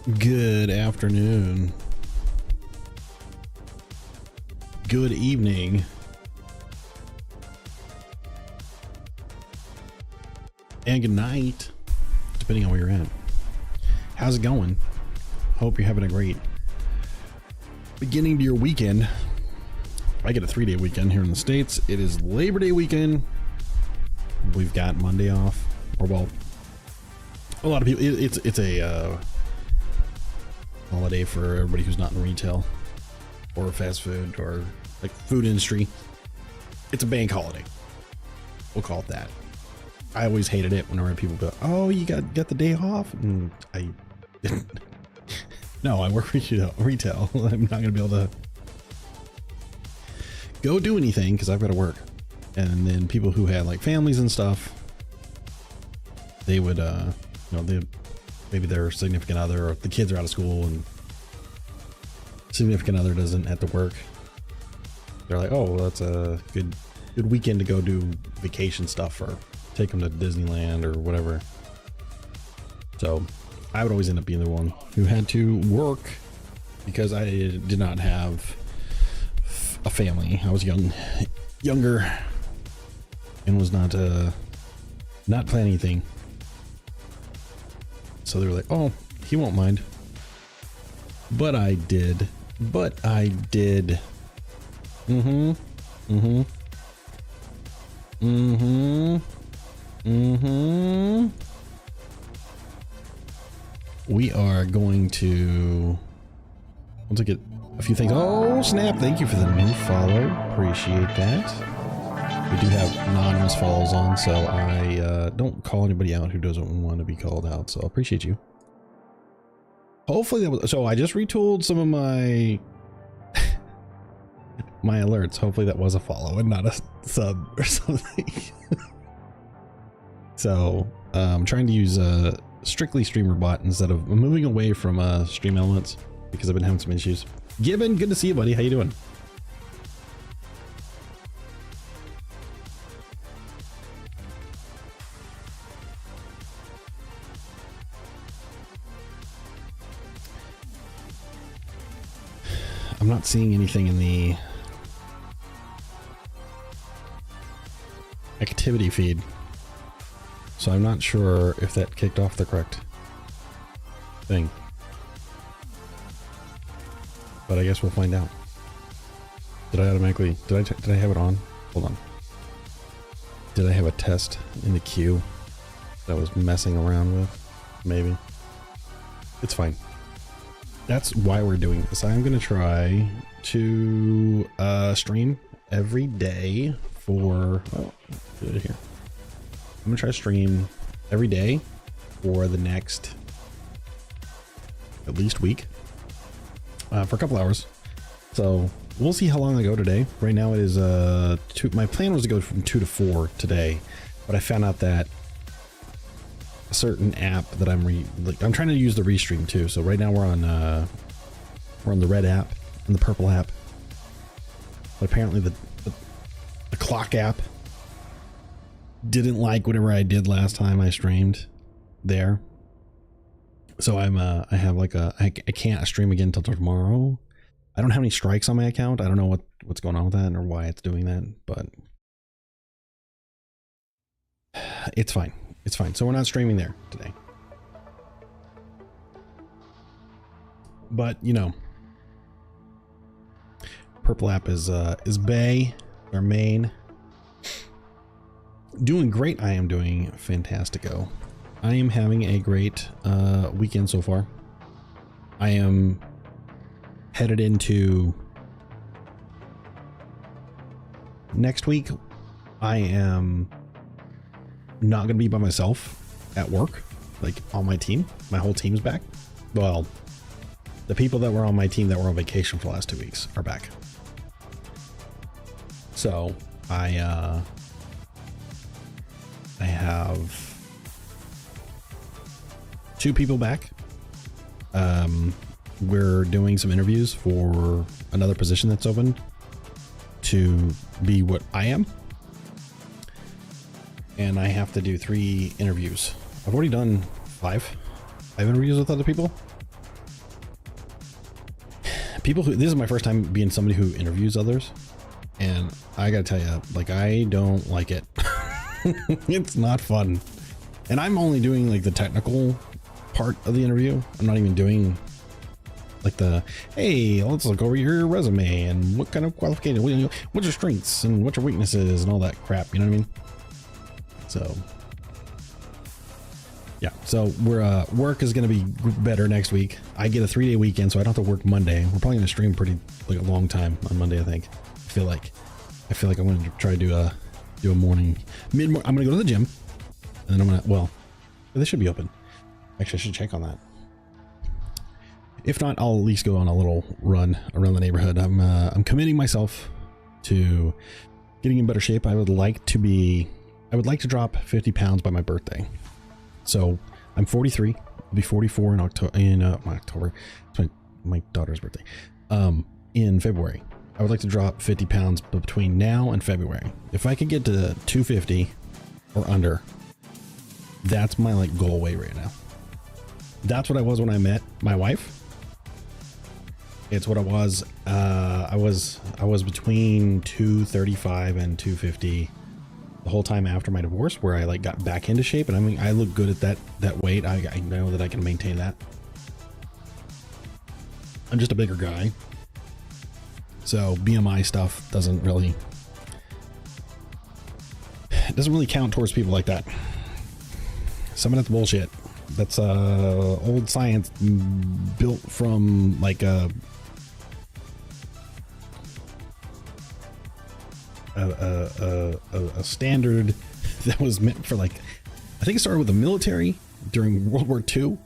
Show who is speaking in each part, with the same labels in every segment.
Speaker 1: Good afternoon. Good evening. And good night, depending on where you're at. How's it going? Hope you're having a great beginning to your weekend. I get a 3-day weekend here in the States. It is Labor Day weekend. We've got Monday off, or well, a lot of people, it's a holiday for everybody who's not in retail or fast food or like food industry. It's a bank holiday. We'll call it that. I always hated it whenever people go, "Oh, you got the day off," and I didn't. No, I work retail. I'm not gonna be able to go do anything because I've got to work. And then people who had like families and stuff, they would, maybe their significant other or the kids are out of school and significant other doesn't have to work. They're like, "Oh, well, that's a good weekend to go do vacation stuff or take them to Disneyland or whatever." So I would always end up being the one who had to work because I did not have a family. I was younger and was not planning anything. So they were like, "Oh, he won't mind." But I did. We are going to, once I get a few things. Oh, snap. Thank you for the new follow. Appreciate that. We do have anonymous follows on, so I don't call anybody out who doesn't want to be called out. So I appreciate you. Hopefully that was, so I just retooled some of my my alerts. Hopefully that was a follow and not a sub or something. So I'm trying to use a strictly streamer bot instead of moving away from Stream Elements because I've been having some issues. Gibbon, good to see you, buddy. How you doing? I'm not seeing anything in the activity feed, so I'm not sure if that kicked off the correct thing, but I guess we'll find out. Did I automatically, did I have it on? Hold on. Did I have a test in the queue that I was messing around with? Maybe. It's fine. That's why we're doing this. I'm going to try to stream every day for, oh, put it here. I'm going to try to stream every day for the next at least week for a couple hours. So we'll see how long I go today. Right now it is my plan was to go from 2 to 4 today, but I found out that a certain app that I'm trying to use the Restream too. So right now we're on the red app and the purple app, but apparently the clock app didn't like whatever I did last time I streamed there. So I have like I can't stream again until tomorrow. I don't have any strikes on my account. I don't know what's going on with that or why it's doing that, but it's fine. It's fine. So we're not streaming there today. But you know, purple app is Bay, our main. Doing great. I am doing fantastico. I am having a great weekend so far. I am headed into next week. I am not going to be by myself at work, like on my team. My whole team's back. Well, the people that were on my team that were on vacation for the last 2 weeks are back. So I have 2 people back. We're doing some interviews for another position that's open to be what I am. And I have to do 3 interviews. I've already done 5 interviews with other people. people who, this is my first time being somebody who interviews others, and I gotta tell you, like, I don't like it. It's not fun. And I'm only doing like the technical part of the interview. I'm not even doing like the, hey, let's look over your resume and what kind of qualifications, what's your strengths and what's your weaknesses and all that crap, you know what I mean? So yeah, so we're work is going to be better next week. I get a 3-day weekend, so I don't have to work Monday. We're probably going to stream pretty like a long time on Monday, I think. I feel like I'm going to try to do a morning, I'm going to go to the gym, and then I'm going to, well, they should be open. Actually, I should check on that. If not, I'll at least go on a little run around the neighborhood. I'm committing myself to getting in better shape. I would like to drop 50 pounds by my birthday. So I'm 43. I'll be 44 in October. It's my daughter's birthday. In February, I would like to drop 50 pounds between now and February. If I could get to 250 or under, that's my like goal weight right now. That's what I was when I met my wife. It's what I was. I was between 235 and 250 the whole time after my divorce, where I like got back into shape, and I mean, I look good at that weight. I know that I can maintain that. I'm just a bigger guy, so BMI stuff doesn't really count towards people like that. Some of that's bullshit. That's old science built from like a standard that was meant for, like, I think it started with the military during World War II,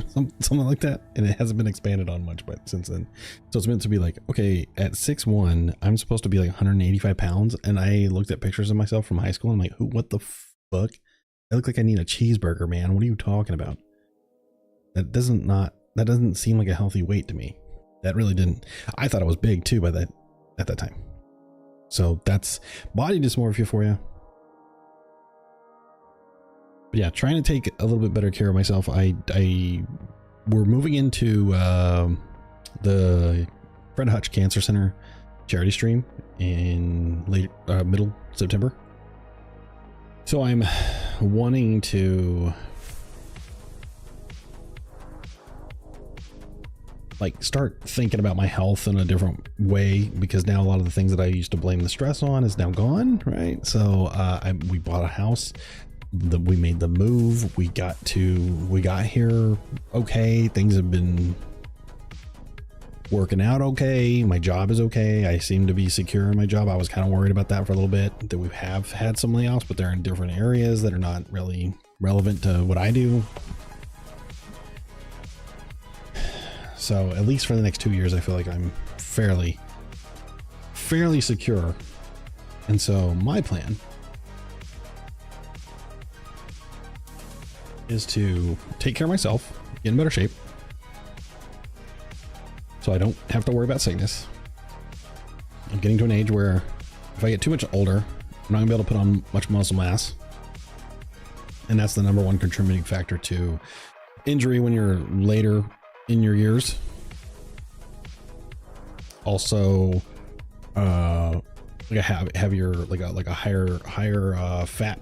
Speaker 1: something like that, and it hasn't been expanded on much but since then. So it's meant to be like, okay, at 6'1", I'm supposed to be like 185 pounds, and I looked at pictures of myself from high school and I'm like, what the fuck? I look like I need a cheeseburger, man. What are you talking about? That doesn't seem like a healthy weight to me. That really didn't. I thought it was big too at that time. So that's body dysmorphia for you. But yeah, trying to take a little bit better care of myself. We're moving into the Fred Hutch Cancer Center charity stream in middle September. So I'm wanting to like start thinking about my health in a different way, because now a lot of the things that I used to blame the stress on is now gone, right? So we bought a house, we made the move, we got here okay, things have been working out okay, my job is okay, I seem to be secure in my job. I was kind of worried about that for a little bit, that we have had some layoffs, but they're in different areas that are not really relevant to what I do. So at least for the next 2 years, I feel like I'm fairly secure. And so my plan is to take care of myself, get in better shape, so I don't have to worry about sickness. I'm getting to an age where if I get too much older, I'm not gonna be able to put on much muscle mass. And that's the number one contributing factor to injury when you're later in your years. Also, like a heavier, like a higher fat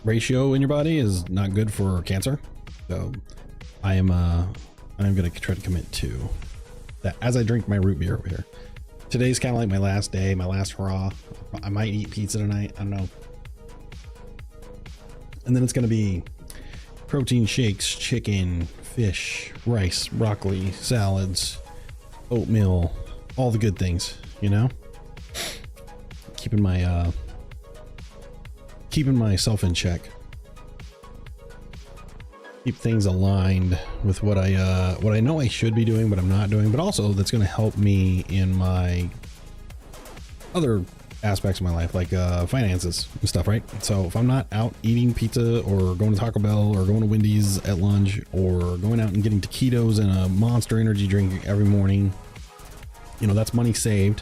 Speaker 1: ratio in your body is not good for cancer. So I'm gonna try to commit to that as I drink my root beer over here. Today's kind of like my last day, my last hurrah. I might eat pizza tonight, I don't know. And then it's gonna be protein shakes, chicken, fish, rice, broccoli, salads, oatmeal, all the good things, you know? Keeping myself in check. Keep things aligned with what I know I should be doing, but I'm not doing, but also that's going to help me in my other aspects of my life, like finances and stuff, right? So if I'm not out eating pizza or going to Taco Bell or going to Wendy's at lunch or going out and getting taquitos and a Monster energy drink every morning, you know, that's money saved,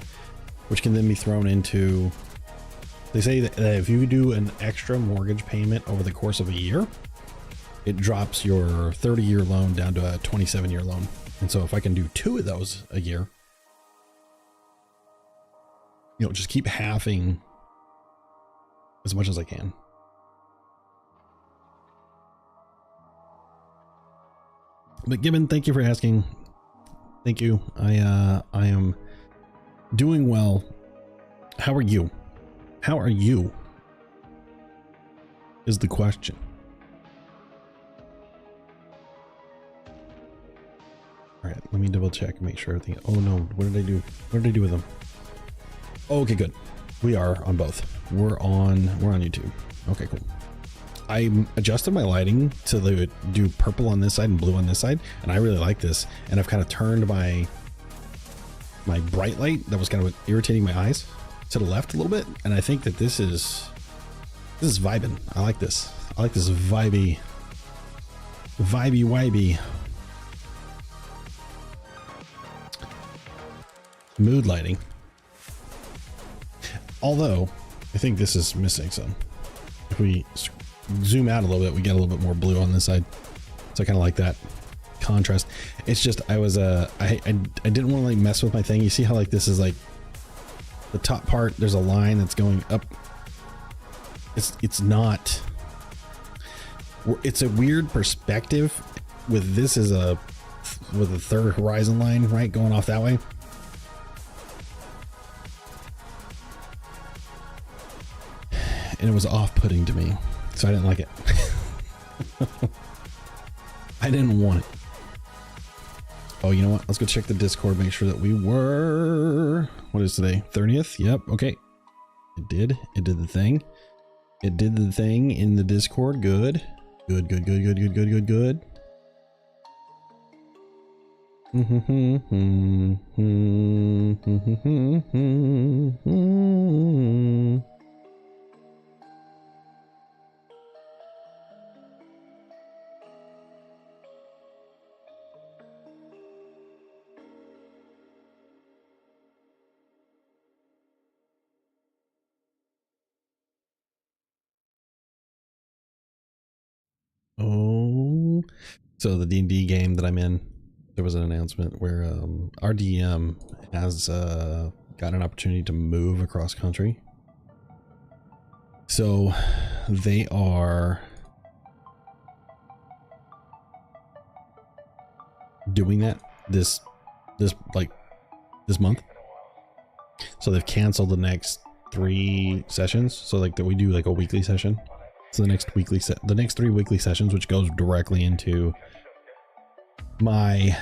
Speaker 1: which can then be thrown into, they say that if you do an extra mortgage payment over the course of a year, it drops your 30-year loan down to a 27-year loan. And so if I can do 2 of those a year, you know, just keep halving as much as I can. But Gibbon, thank you for asking. Thank you. I am doing well. How are you? How are you? Is the question. All right, let me double check and make sure everything. Oh no, what did I do? What did I do with them? Oh, okay, good. We are on both. We're on YouTube. Okay, cool. I adjusted my lighting to do purple on this side and blue on this side, and I really like this. And I've kind of turned my bright light that was kind of irritating my eyes to the left a little bit, and I think that this is vibing. I like this. I like this vibey mood lighting. Although I think this is missing some. If we zoom out a little bit, we get a little bit more blue on this side, so I kind of like that contrast. It's just I didn't want to like mess with my thing. You see how like this is like the top part, there's a line that's going up. It's not, it's a weird perspective with this with a third horizon line, right, going off that way. And it was off-putting to me, so I didn't like it. I didn't want it. Oh, you know what? Let's go check the Discord, make sure that we were... What is today? 30th? Yep, okay. It did the thing. It did the thing in the Discord. Good. Good. Oh, so the D&D game that I'm in, there was an announcement where our DM has got an opportunity to move across country. So they are doing that this month. So they've canceled the next 3 sessions. So like that we do like a weekly session. So the next 3 weekly sessions, which goes directly into my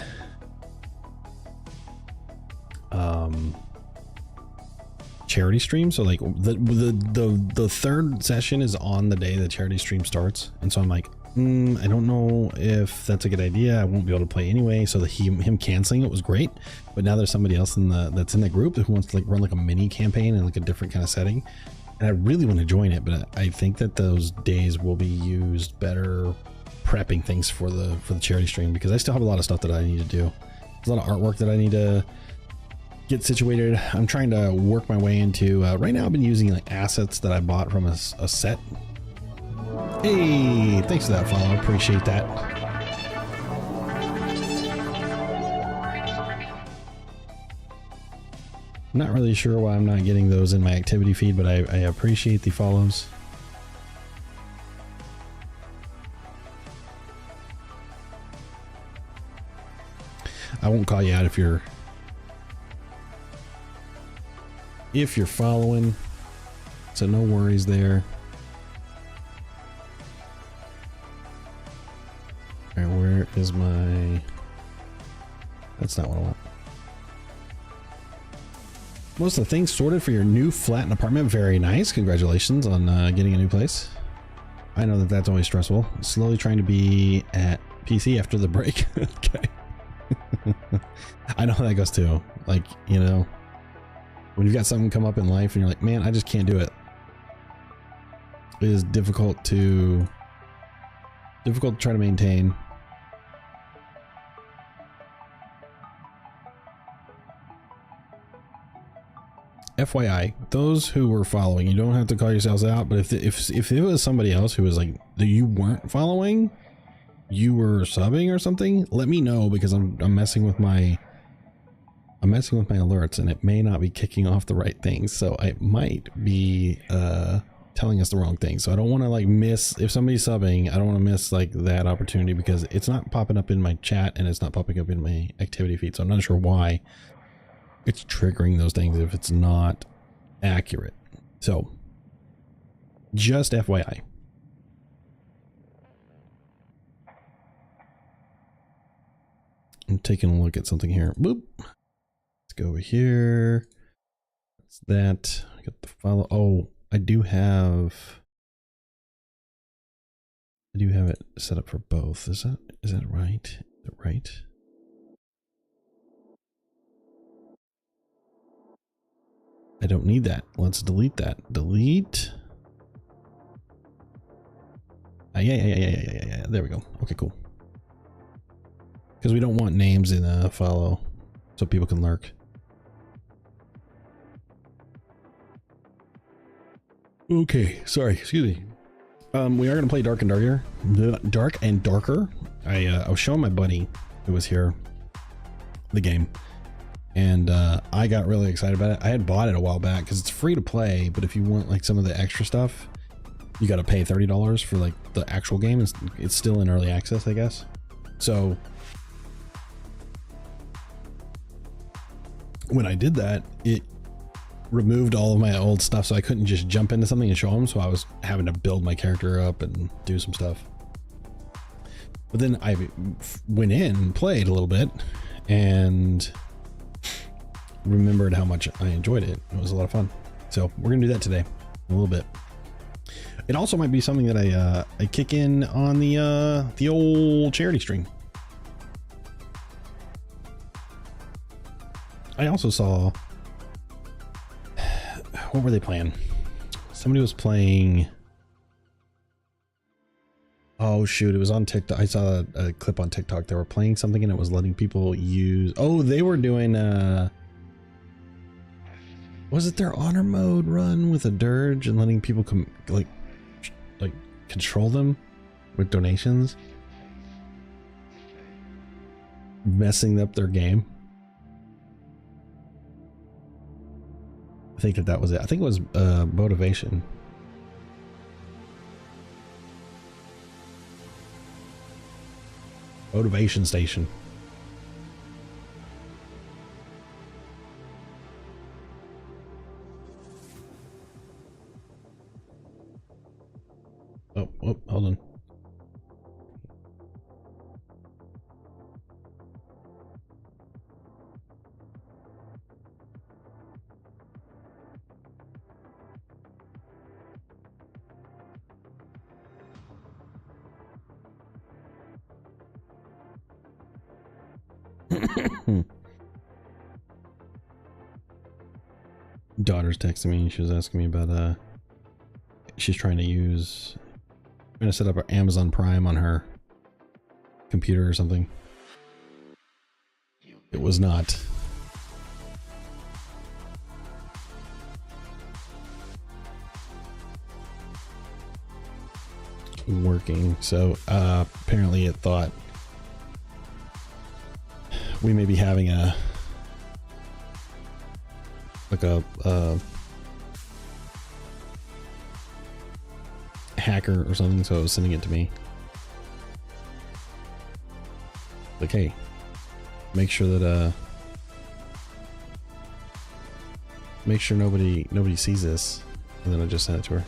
Speaker 1: charity stream. So like the third session is on the day the charity stream starts, and so I'm like, I don't know if that's a good idea. I won't be able to play anyway. So him canceling it was great, but now there's somebody else that's in the group who wants to like run like a mini campaign in like a different kind of setting. And I really want to join it, but I think that those days will be used better prepping things for the charity stream, because I still have a lot of stuff that I need to do. There's a lot of artwork that I need to get situated. I'm trying to work my way into, right now I've been using like assets that I bought from a set. Hey, thanks for that follow. Appreciate that. Not really sure why I'm not getting those in my activity feed, but I appreciate the follows. I won't call you out if you're following, so no worries there. All right, where is my... That's not what I want. Most of the things sorted for your new flat and apartment. Very nice. Congratulations on getting a new place. I know that that's always stressful. Slowly trying to be at PC after the break. Okay. I know how that goes too. Like, you know, when you've got something come up in life and you're like, man, I just can't do it. It is difficult to try to maintain. FYI, those who were following, you don't have to call yourselves out, but if it was somebody else who was like that you weren't following, you were subbing or something, let me know, because I'm messing with my alerts and it may not be kicking off the right things. So I might be telling us the wrong thing. So I don't want to like miss, if somebody's subbing, I don't want to miss like that opportunity, because it's not popping up in my chat and it's not popping up in my activity feed. So I'm not sure why it's triggering those things if it's not accurate. So just FYI. I'm taking a look at something here. Boop. Let's go over here. What's that? I got the follow. Oh, I do have it set up for both. Is that right? Is it right? I don't need that. Let's delete that. Delete. Yeah. There we go. Okay, cool. Because we don't want names in a follow, so people can lurk. Okay, sorry, excuse me. We are gonna play Dark and Darker. Dark and Darker. I was showing my buddy who was here the game, and I got really excited about it. I had bought it a while back because it's free to play, but if you want like some of the extra stuff, you got to pay $30 for like the actual game. It's still in early access, I guess. So when I did that, it removed all of my old stuff, so I couldn't just jump into something and show them. So I was having to build my character up and do some stuff. But then I went in and played a little bit and remembered how much I enjoyed it. It was a lot of fun. So we're gonna do that today a little bit. It also might be something that I kick in on the old charity stream. I also saw, what were they playing? Somebody was playing, oh shoot, it was on TikTok. I saw a clip on TikTok. They were playing something and it was letting people use, oh, they were doing was it their honor mode run with a dirge and letting people come like control them with donations, messing up their game? I think that was it. I think it was motivation. Motivation station. Oh, hold on. Daughter's texting me. She was asking me about she's trying to set up her Amazon Prime on her computer or something. It was not. Working, so apparently it thought we may be having a hacker or something, so it was sending it to me like, hey, make sure that make sure nobody sees this, and then I just sent it to her.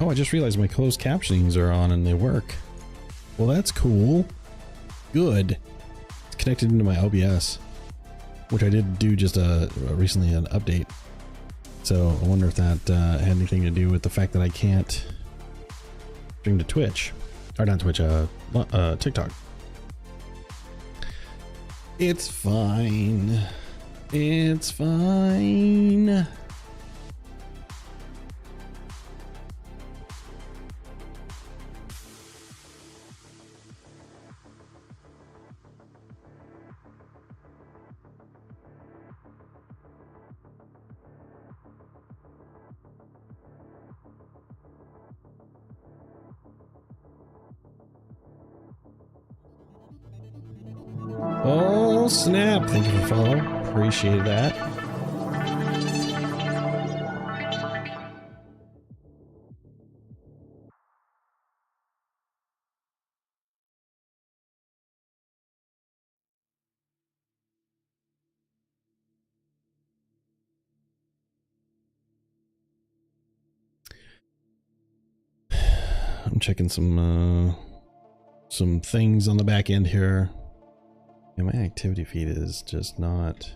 Speaker 1: Oh, I just realized my closed captionings are on and they work. Well, that's cool. Good. It's connected into my OBS, which I did do just recently an update. So I wonder if that had anything to do with the fact that I can't stream to Twitch, or not Twitch, TikTok. It's fine. It's fine. Oh snap! Thank you for follow. Appreciate that. I'm checking some things on the back end here. Yeah, my activity feed is just not. Do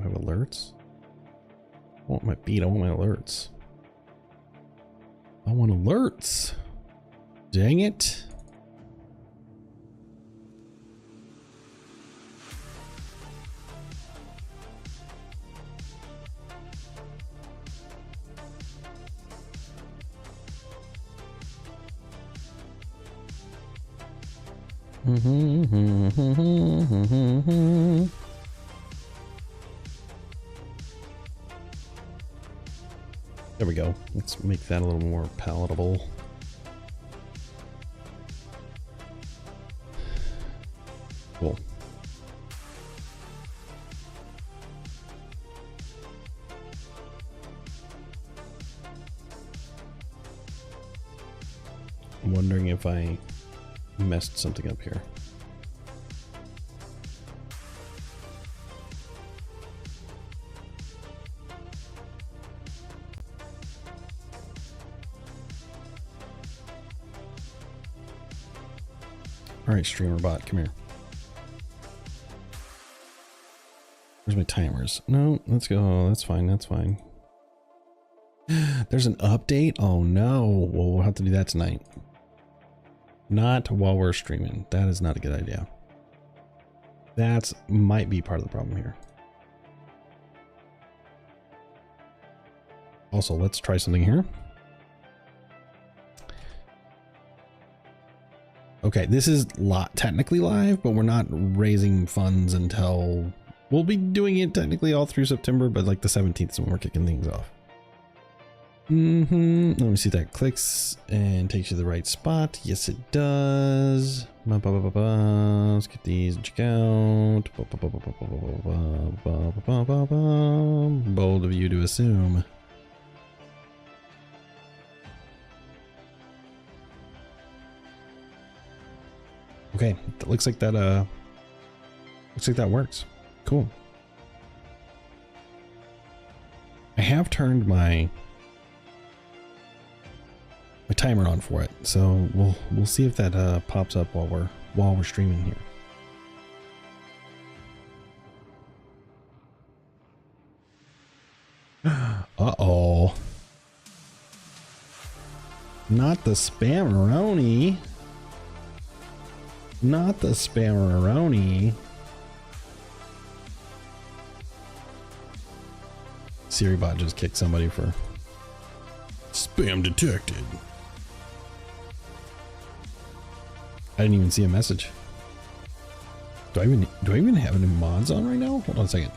Speaker 1: I have alerts? I want my feed, I want my alerts. I want alerts. Dang it. There we go. Let's make that a little more palatable. Cool. I'm wondering if I messed something up here. All right, streamer bot, come here. Where's my timers? No, let's go. That's fine. That's fine. There's an update? Oh no. Well, we'll have to do that tonight. Not while we're streaming. That is not a good idea. That might be part of the problem here. Also, let's try something here. Okay, this is technically live, but we're not raising funds until... We'll be doing it technically all through September, but like the 17th is when we're kicking things off. Let me see if that clicks and takes you to the right spot. Yes, it does. Let's get these and check out. Bold of you to assume. Okay, that looks like that works. Cool. I have turned my timer on for it, so we'll see if that pops up while we're streaming here. Uh-oh. Not the spammeroni. Not the spammeroni. SiriBot just kicked somebody for spam detected. I didn't even see a message. Do I even have any mods on right now? Hold on a second.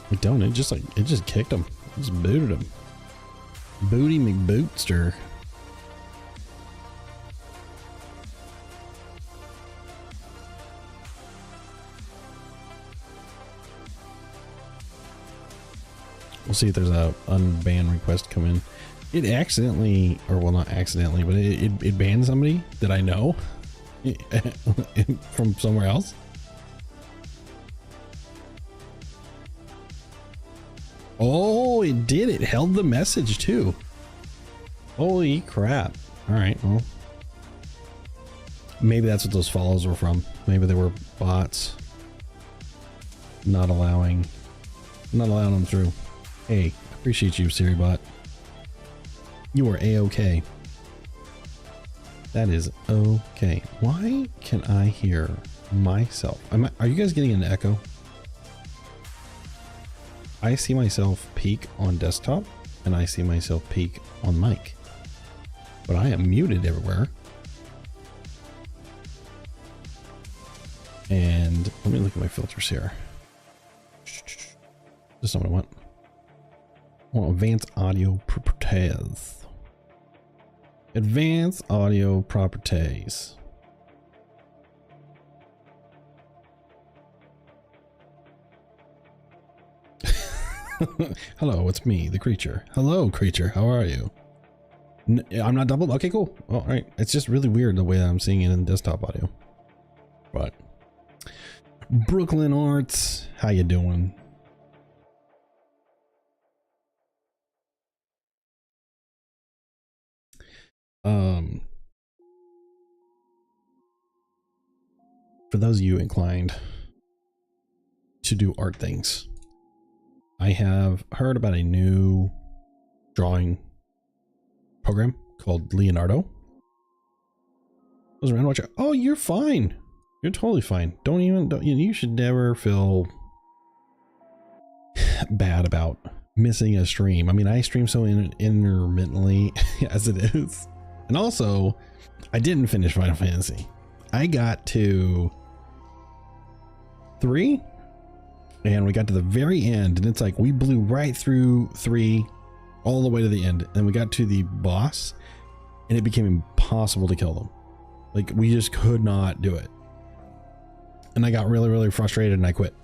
Speaker 1: I don't. It just kicked him. It just booted him. Booty McBootster. We'll see if there's a unban request come in. It accidentally, or well, not accidentally, but it banned somebody that I know from somewhere else. Oh, it did. It held the message too. Holy crap. All right. Well, maybe that's what those follows were from. Maybe they were bots not allowing them through. Hey, appreciate you, SiriBot. You are A-okay. That is okay. Why can I hear myself? Are you guys getting an echo? I see myself peak on desktop and I see myself peak on mic. but I am muted everywhere. And let me look at my filters here. This is not what I want. I want advanced audio properties. Advanced audio properties. Hello, it's me, the creature. Hello, creature. How are you? I'm not doubled. Okay, cool. All right. It's just really weird the way I'm seeing it in desktop audio. But Brooklyn Arts, how you doing? For those of you inclined to do art things, I have heard about a new drawing program called Leonardo. I was around watching. Oh, you're fine. You're totally fine. You should never feel bad about missing a stream. I mean, I stream so intermittently as it is. And also, I didn't finish Final Fantasy. I got to 3 and we got to the very end, and it's like we blew right through 3 all the way to the end, and we got to the boss and it became impossible to kill them. Like, we just could not do it. And I got really, really frustrated and I quit.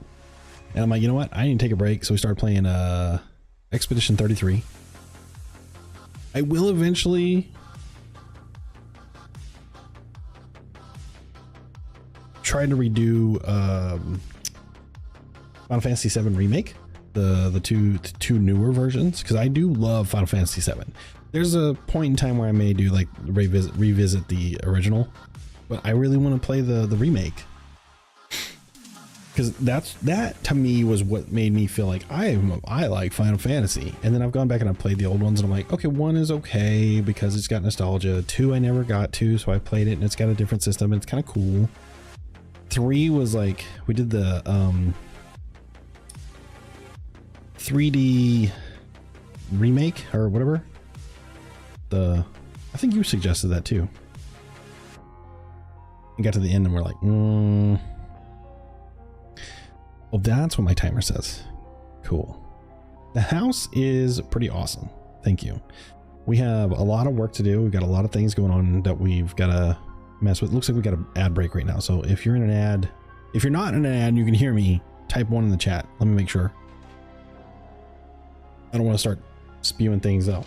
Speaker 1: And I'm like, you know what? I need to take a break. So we started playing Expedition 33. I will eventually try to redo Final Fantasy VII Remake, the two newer versions, because I do love Final Fantasy VII. There's a point in time where I may do like revisit the original, but I really want to play the remake, because that to me was what made me feel like I like Final Fantasy. And then I've gone back and I've played the old ones and I'm like, okay, 1 is okay because it's got nostalgia. 2 I never got to, so I played it and it's got a different system and it's kind of cool. 3 was like, we did the 3D remake or whatever. I think you suggested that too. We got to the end and we're like, well, that's what my timer says. Cool. The house is pretty awesome. Thank you. We have a lot of work to do. We've got a lot of things going on that we've got to mess with. Looks like we got an ad break right now. So if you're in an ad, if you're not in an ad and you can hear me, type 1 in the chat. Let me make sure. I don't want to start spewing things out.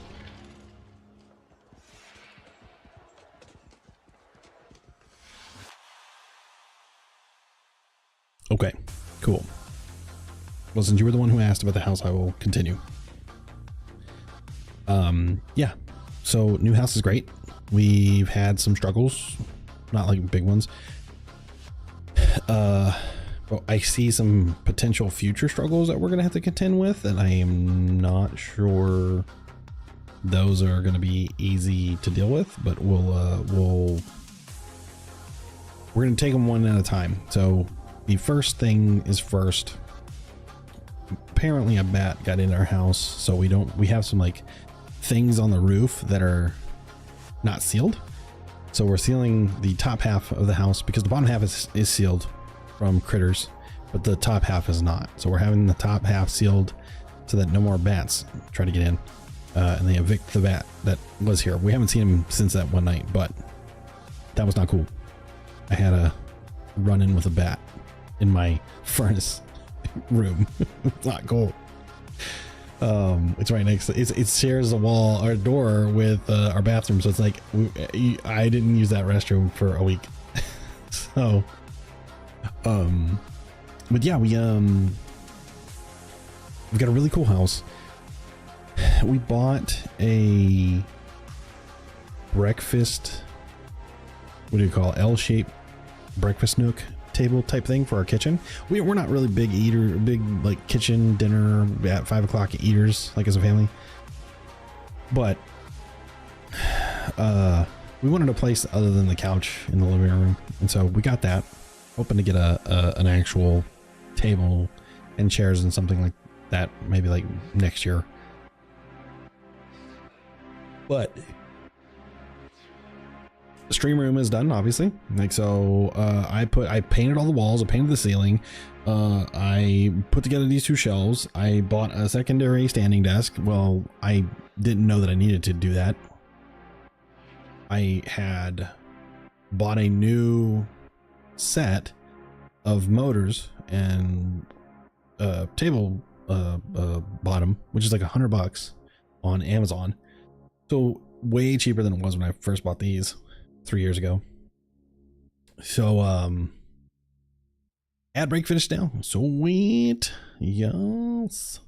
Speaker 1: Okay, cool. Well, since you were the one who asked about the house, I will continue. Yeah, so new house is great. We've had some struggles, not like big ones. But I see some potential future struggles that we're gonna have to contend with, and I am not sure those are gonna be easy to deal with, but we're gonna take them one at a time. So the first thing is first. Apparently a bat got in our house, so we have some like things on the roof that are not sealed. So we're sealing the top half of the house because the bottom half is sealed from critters, but the top half is not. So we're having the top half sealed so that no more bats try to get in, and they evict the bat that was here. We haven't seen him since that one night, but that was not cool. I had a run in with a bat in my furnace room. It's not cool. It's right next to it shares a wall or door with our bathroom, so it's like I didn't use that restroom for a week. So but yeah, we've got a really cool house. We bought a breakfast, what do you call it, L-shaped breakfast nook table type thing for our kitchen. We're not really big like kitchen dinner at 5 o'clock eaters like as a family, but we wanted a place other than the couch in the living room, and so we got that. Hoping to get an actual table and chairs and something like that maybe like next year. But Stream room is done, obviously. Like, so I painted all the walls, I painted the ceiling, I put together these 2 shelves, I bought a secondary standing desk. Well, I didn't know that I needed to do that. I had bought a new set of motors and table bottom, which is like $100 on Amazon. So way cheaper than it was when I first bought these 3 years ago. So ad break finished now. Sweet. Yes.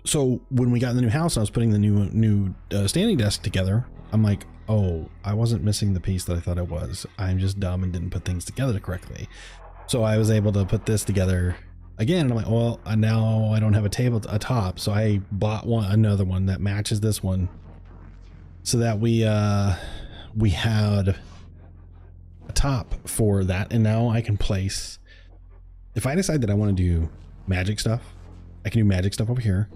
Speaker 1: So when we got in the new house, I was putting the new standing desk together. I'm like, oh, I wasn't missing the piece that I thought I was. I'm just dumb and didn't put things together correctly. So I was able to put this together again, and I'm like, well, now I don't have a table, a top. So I bought another one that matches this one, so that we had a top for that. And now I can place, if I decide that I want to do magic stuff, I can do magic stuff over here.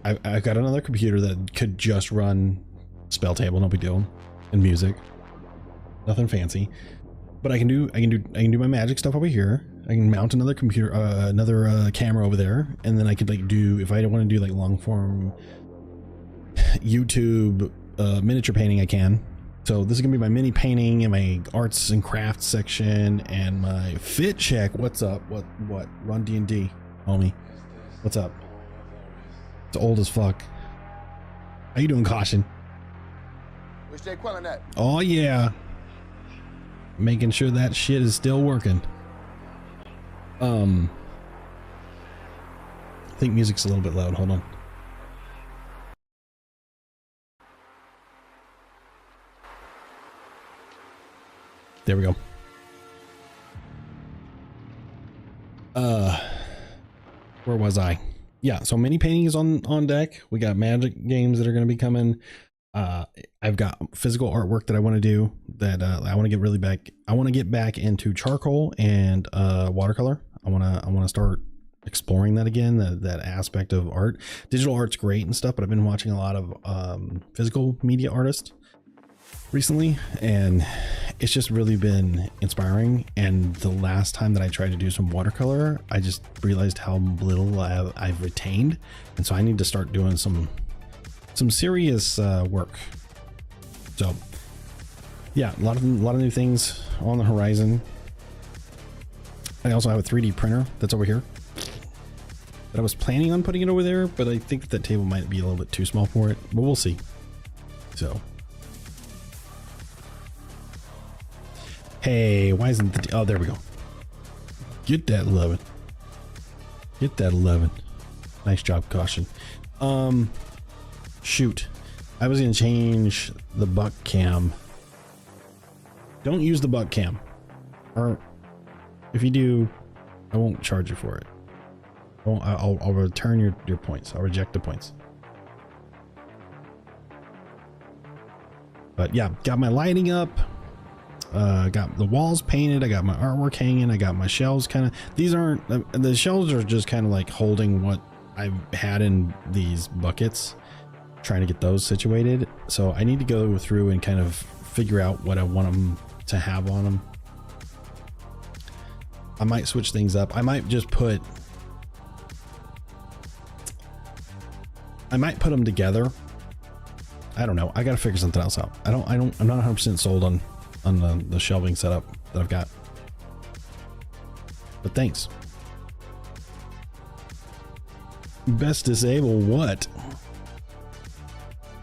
Speaker 1: I've got another computer that could just run spell table, no big deal, and music, nothing fancy. But I can do my magic stuff over here. I can mount another computer, another camera over there, and then I could like do, if I don't want to do like long form YouTube miniature painting, I can. So this is gonna be my mini painting and my arts and crafts section and my fit check. What's up? What? Run D&D, homie. What's up? It's old as fuck. How you doing, Caution?
Speaker 2: Wish they quelling that.
Speaker 1: Oh yeah. Making sure that shit is still working. I think music's a little bit loud. Hold on. There we go. Where was I? Yeah, so mini painting is on deck. We got magic games that are going to be coming. I've got physical artwork that I want to do, that I want to get really back. I want to get back into charcoal and watercolor. I want to start exploring that again, that aspect of art. Digital art's great and stuff, but I've been watching a lot of physical media artists recently, and it's just really been inspiring. And the last time that I tried to do some watercolor, I just realized how little I've retained, and so I need to start doing some serious work. So yeah, a lot of new things on the horizon. I also have a 3D printer that's over here that I was planning on putting it over there, but I think that table might be a little bit too small for it, but we'll see. So hey, why isn't the oh, there we go. Get that 11. Get that 11. Nice job, Caution. Shoot, I was gonna change the buck cam. Don't use the buck cam, or if you do, I won't charge you for it. I'll return your points. I'll reject the points. But yeah, got my lighting up. Got the walls painted. I got my artwork hanging. I got my shelves kind of. These aren't, the shelves are just kind of like holding what I've had in these buckets, trying to get those situated. So I need to go through and kind of figure out what I want them to have on them. I might switch things up. I might just put, them together. I don't know. I got to figure something else out. I'm not 100% sold on the shelving setup that I've got. But thanks. Best disable what?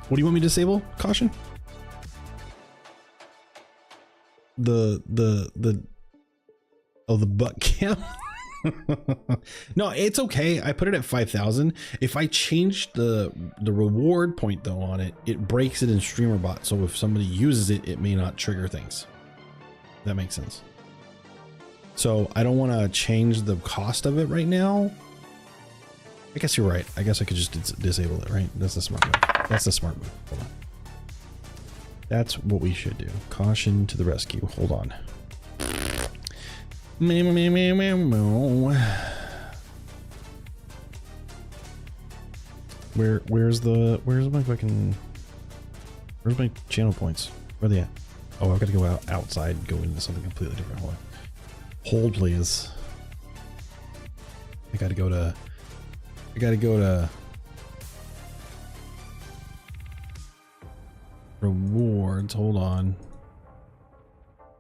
Speaker 1: What do you want me to disable? Caution? The butt cam? No, it's okay. I put it at 5,000. If I change the reward point though on it, it breaks it in StreamerBot. So if somebody uses it, it may not trigger things. That makes sense. So I don't want to change the cost of it right now. I guess you're right. I guess I could just disable it, right? That's the smart move. That's the smart move. Hold on. That's what we should do. Caution to the rescue. Hold on. Where's my fucking Where's my channel points? Where are they at? Oh, I've got to go outside, go into something completely different. Hold, please. I gotta go to rewards. Hold on.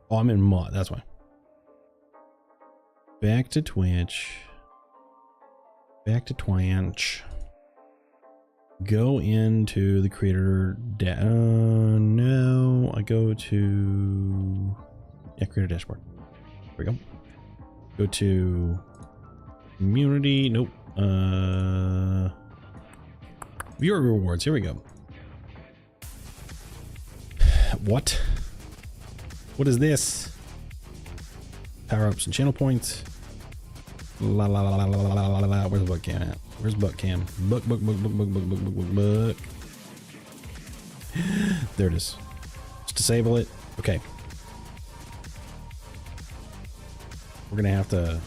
Speaker 1: Oh, I'm in mod. That's why. Back to Twitch. Back to Twitch. Go into the creator. No, I go to creator dashboard. There we go. Go to community. Nope. Viewer rewards. Here we go. What? What is this? Power ups and channel points. La la la la la la la la. Where's Buck Cam at? Where's Buck Cam? Buck. There it is. Just disable it. Okay. We're gonna have to.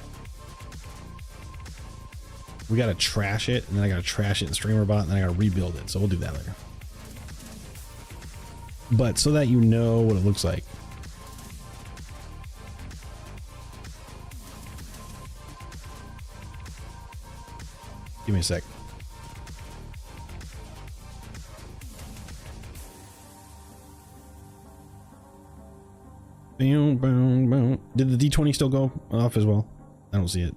Speaker 1: We gotta trash it, and then I gotta trash it in StreamerBot, and then I gotta rebuild it. So we'll do that later. But so that you know what it looks like. Give me a sec. Boom, boom, boom. Did the D20 still go off as well? I don't see it.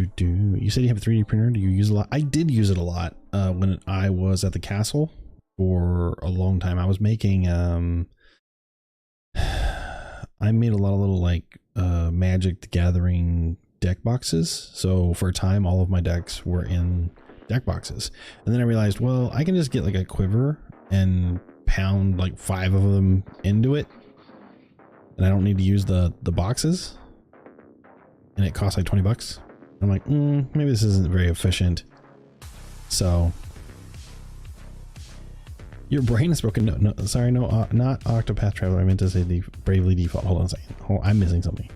Speaker 1: You said you have a 3D printer. Do you use it a lot? I did use it a lot when I was at the castle for a long time. I was making I made a lot of little like Magic the Gathering deck boxes. So for a time, all of my decks were in deck boxes. And then I realized, well, I can just get like a quiver and pound like 5 of them into it. And I don't need to use the boxes. And it costs like 20 bucks. I'm like, maybe this isn't very efficient. So your brain is broken. No, sorry, no, not Octopath Traveler. I meant to say the Bravely Default. Hold on a second. Oh, I'm missing something.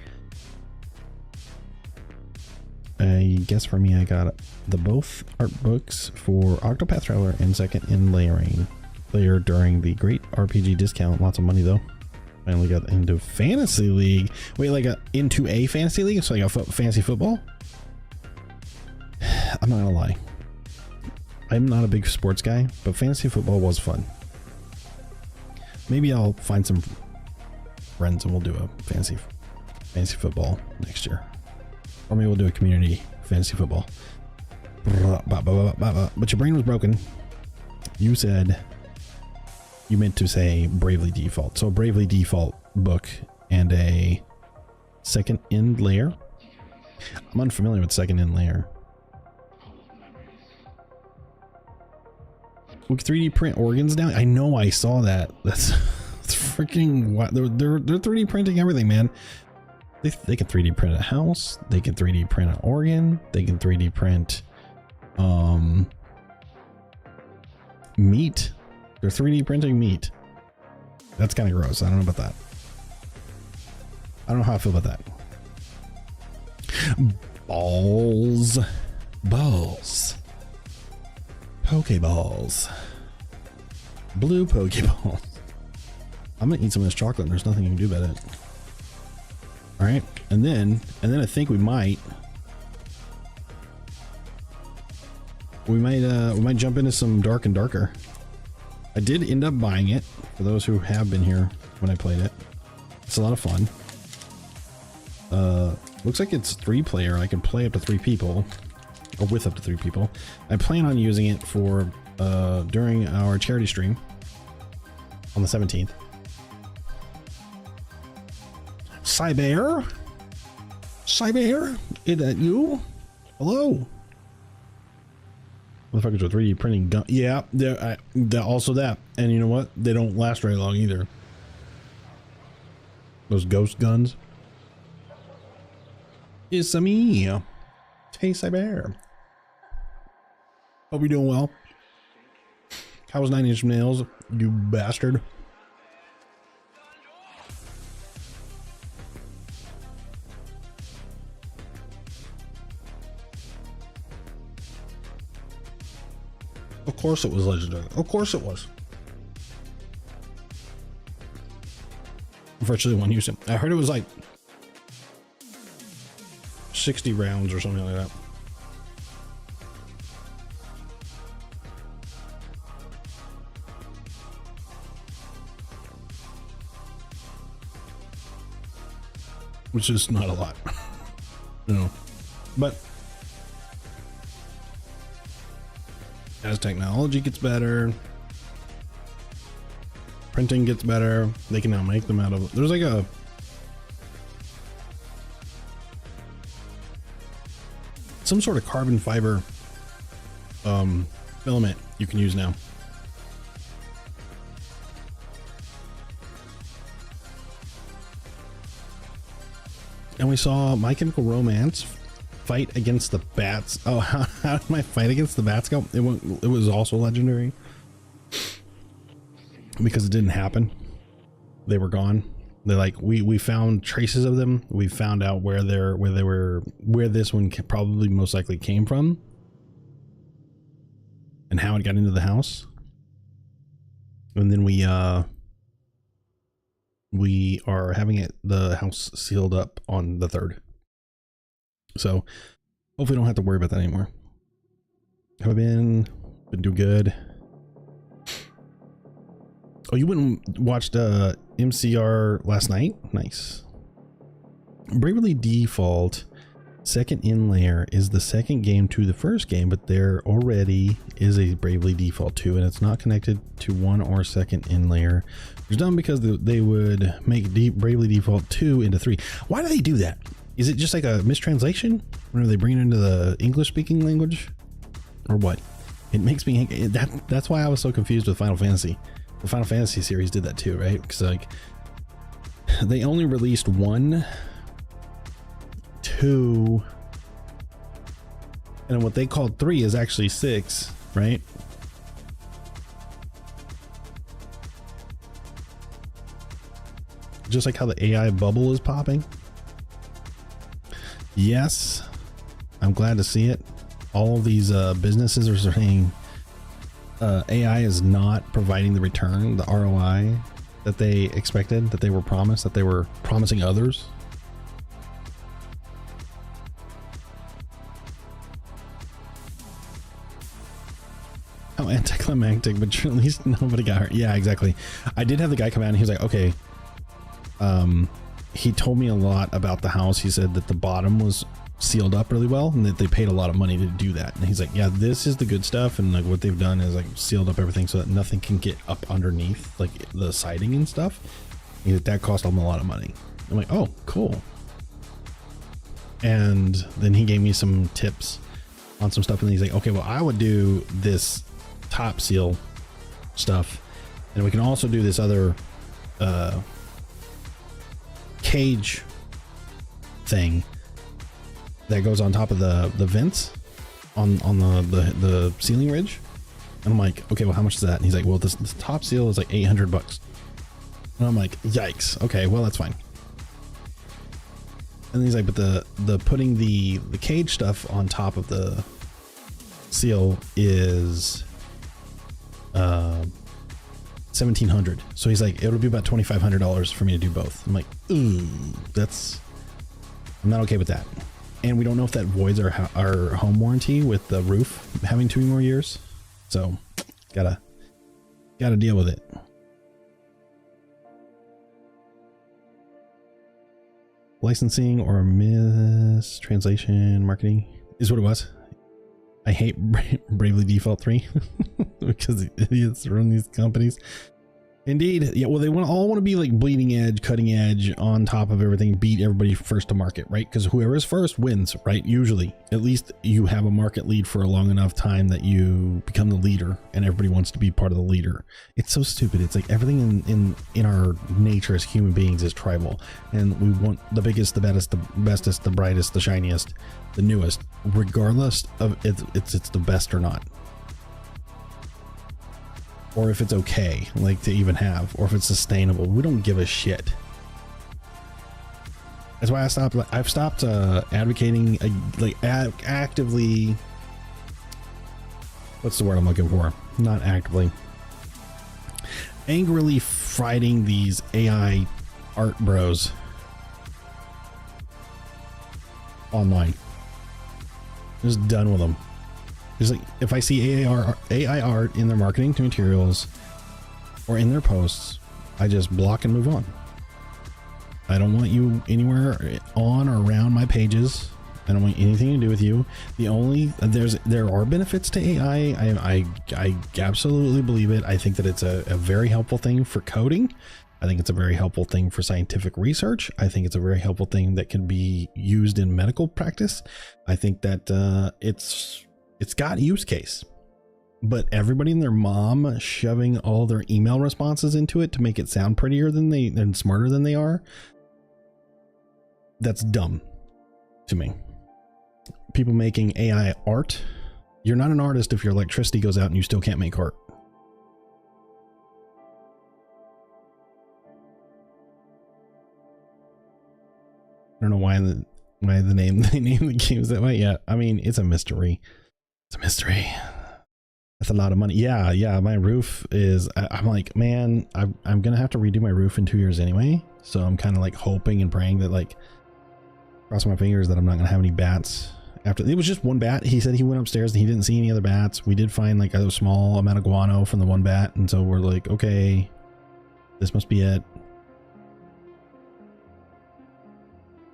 Speaker 1: I guess for me, I got the both art books for Octopath Traveler and second in layering. Layer during the great RPG discount. Lots of money though. Finally got into Fantasy League. Wait, like into a Fantasy League? So like a fantasy football? I'm not gonna lie. I'm not a big sports guy, but fantasy football was fun. Maybe I'll find some friends and we'll do a fantasy football next year. Or maybe we'll do a community fantasy football. But your brain was broken. You said, you meant to say Bravely Default. So Bravely Default book and a second end layer. I'm unfamiliar with second end layer. We can 3D print organs now. I know, I saw that. That's freaking what they're 3D printing everything, man. They can 3D print a house. They can 3D print an organ. They can 3D print meat. They're 3D printing meat. That's kind of gross. I don't know about that. I don't know how I feel about that. Balls. Pokeballs. Blue Pokeballs. I'm gonna eat some of this chocolate and there's nothing you can do about it. Alright, and then I think we might jump into some Dark and Darker. I did end up buying it for those who have been here when I played it. It's a lot of fun. Looks like it's 3-player. I can play up to 3 people. Or with up to 3 people. I plan on using it for during our charity stream on the 17th. Cyber, is that you? Hello. Motherfuckers with 3D printing gun. Yeah, they're also that. And you know what? They don't last very long either. Those ghost guns. It's me. Hey, Cyber. Hope you're doing well. How was 9 Inch Nails, you bastard? Of course it was legendary. Of course it was. Virtually one use it. I heard it was like 60 rounds or something like that. Which is not a lot. No. But as technology gets better, printing gets better, they can now make them out of, there's like a some sort of carbon fiber filament you can use now. And we saw My Chemical Romance fight against the bats. Oh, how did my fight against the bats go? It was also legendary because it didn't happen. They were gone. They're like, we found traces of them. We found out where this one probably most likely came from and how it got into the house. And then we are having the house sealed up on the 3rd. So hopefully don't have to worry about that anymore. Have I been doing good? Oh, you went and watched MCR last night? Nice. Bravely Default second in layer is the second game to the first game, but there already is a Bravely Default 2 and it's not connected to one or second in layer. It's done because they would make Bravely Default 2 into 3. Why do they do that? Is it just like a mistranslation? Or are they bringing it into the English speaking language? Or what? It makes me, that's why I was so confused with Final Fantasy. The Final Fantasy series did that too, right? Because like they only released 1, 2, and what they called 3 is actually 6, right? Just like how the AI bubble is popping. Yes, I'm glad to see it. All of these businesses are saying AI is not providing the return, the ROI that they expected, that they were promised, that they were promising others. How anticlimactic, but at least nobody got hurt. Yeah, exactly. I did have the guy come out and he was like, okay. He told me a lot about the house. He said that the bottom was sealed up really well and that they paid a lot of money to do that. And he's like, yeah, this is the good stuff. And like what they've done is like sealed up everything so that nothing can get up underneath like the siding and stuff. And that cost them a lot of money. I'm like, oh, cool. And then he gave me some tips on some stuff. And he's like, okay, well, I would do this top seal stuff. And we can also do this other, cage thing that goes on top of the vents on the ceiling ridge. And I'm like, okay, well, how much is that? And he's like, well, this top seal is like $800. And I'm like, yikes. Okay, well, that's fine. And he's like, but the putting the cage stuff on top of the seal is $1,700. So he's like, it'll be about $2,500 for me to do both. I'm like, ooh, I'm not okay with that. And we don't know if that voids our home warranty with the roof having 2 more years. So gotta deal with it. Licensing or mistranslation marketing is what it was. I hate Bravely Default 3 because the idiots run these companies. Indeed. Yeah, well, they all want to be like bleeding edge, cutting edge, on top of everything, beat everybody first to market, right? Because whoever is first wins, right? Usually, at least you have a market lead for a long enough time that you become the leader and everybody wants to be part of the leader. It's so stupid. It's like everything in our nature as human beings is tribal, and we want the biggest, the baddest, the bestest, the brightest, the shiniest, the newest, regardless of if it's the best or not. Or if it's okay, like to even have, or if it's sustainable. We don't give a shit. That's why I've stopped advocating, actively, what's the word I'm looking for? not actively. Angrily fighting these AI art bros online. Just done with them. It's like if I see AI art in their marketing materials or in their posts, I just block and move on. I don't want you anywhere on or around my pages. I don't want anything to do with you. There are benefits to AI. I absolutely believe it. I think that it's a very helpful thing for coding. I think it's a very helpful thing for scientific research. I think it's a very helpful thing that can be used in medical practice. I think that it's got use case. But everybody and their mom shoving all their email responses into it to make it sound prettier and smarter than they are, that's dumb to me. People making AI art. You're not an artist if your electricity goes out and you still can't make art. I don't know why they name the games that way. Yeah, I mean, it's a mystery. It's a mystery. That's a lot of money. Yeah. My roof is. I'm like, man, I'm gonna have to redo my roof in 2 years anyway. So I'm kind of like hoping and praying that, like, crossing my fingers that I'm not gonna have any bats. After it was just one bat. He said he went upstairs and he didn't see any other bats. We did find like a small amount of guano from the one bat, and so we're like, okay, this must be it.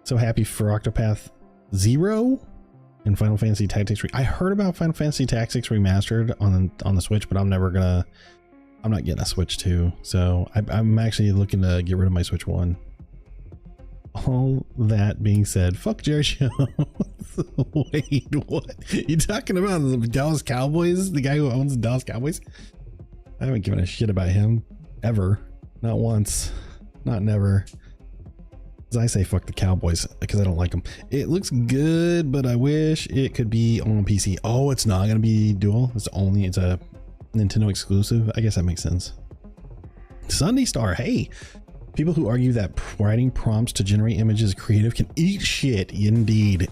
Speaker 1: So happy for Octopath Zero and Final Fantasy Tactics. I heard about Final Fantasy Tactics Remastered on the Switch, but I'm not getting a Switch 2. So I'm actually looking to get rid of my Switch 1. All that being said, fuck Jerry Jones. Wait, what? You talking about the Dallas Cowboys? The guy who owns the Dallas Cowboys? I haven't given a shit about him ever. Not once. Not never. As I say, fuck the Cowboys because I don't like them. It looks good, but I wish it could be on PC. Oh, it's not gonna be dual. It's a Nintendo exclusive. I guess that makes sense. Sunday Star, hey. People who argue that writing prompts to generate images creative can eat shit. Indeed.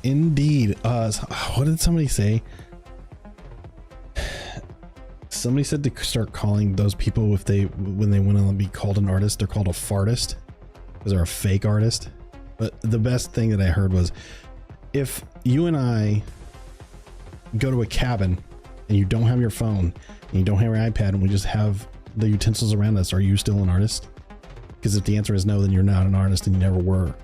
Speaker 1: What did somebody say? Somebody said to start calling those people when they want to be called an artist, they're called a fartist because they're a fake artist. But the best thing that I heard was, if you and I go to a cabin and you don't have your phone and you don't have your iPad and we just have the utensils around us, are you still an artist? Because if the answer is no, then you're not an artist and you never were.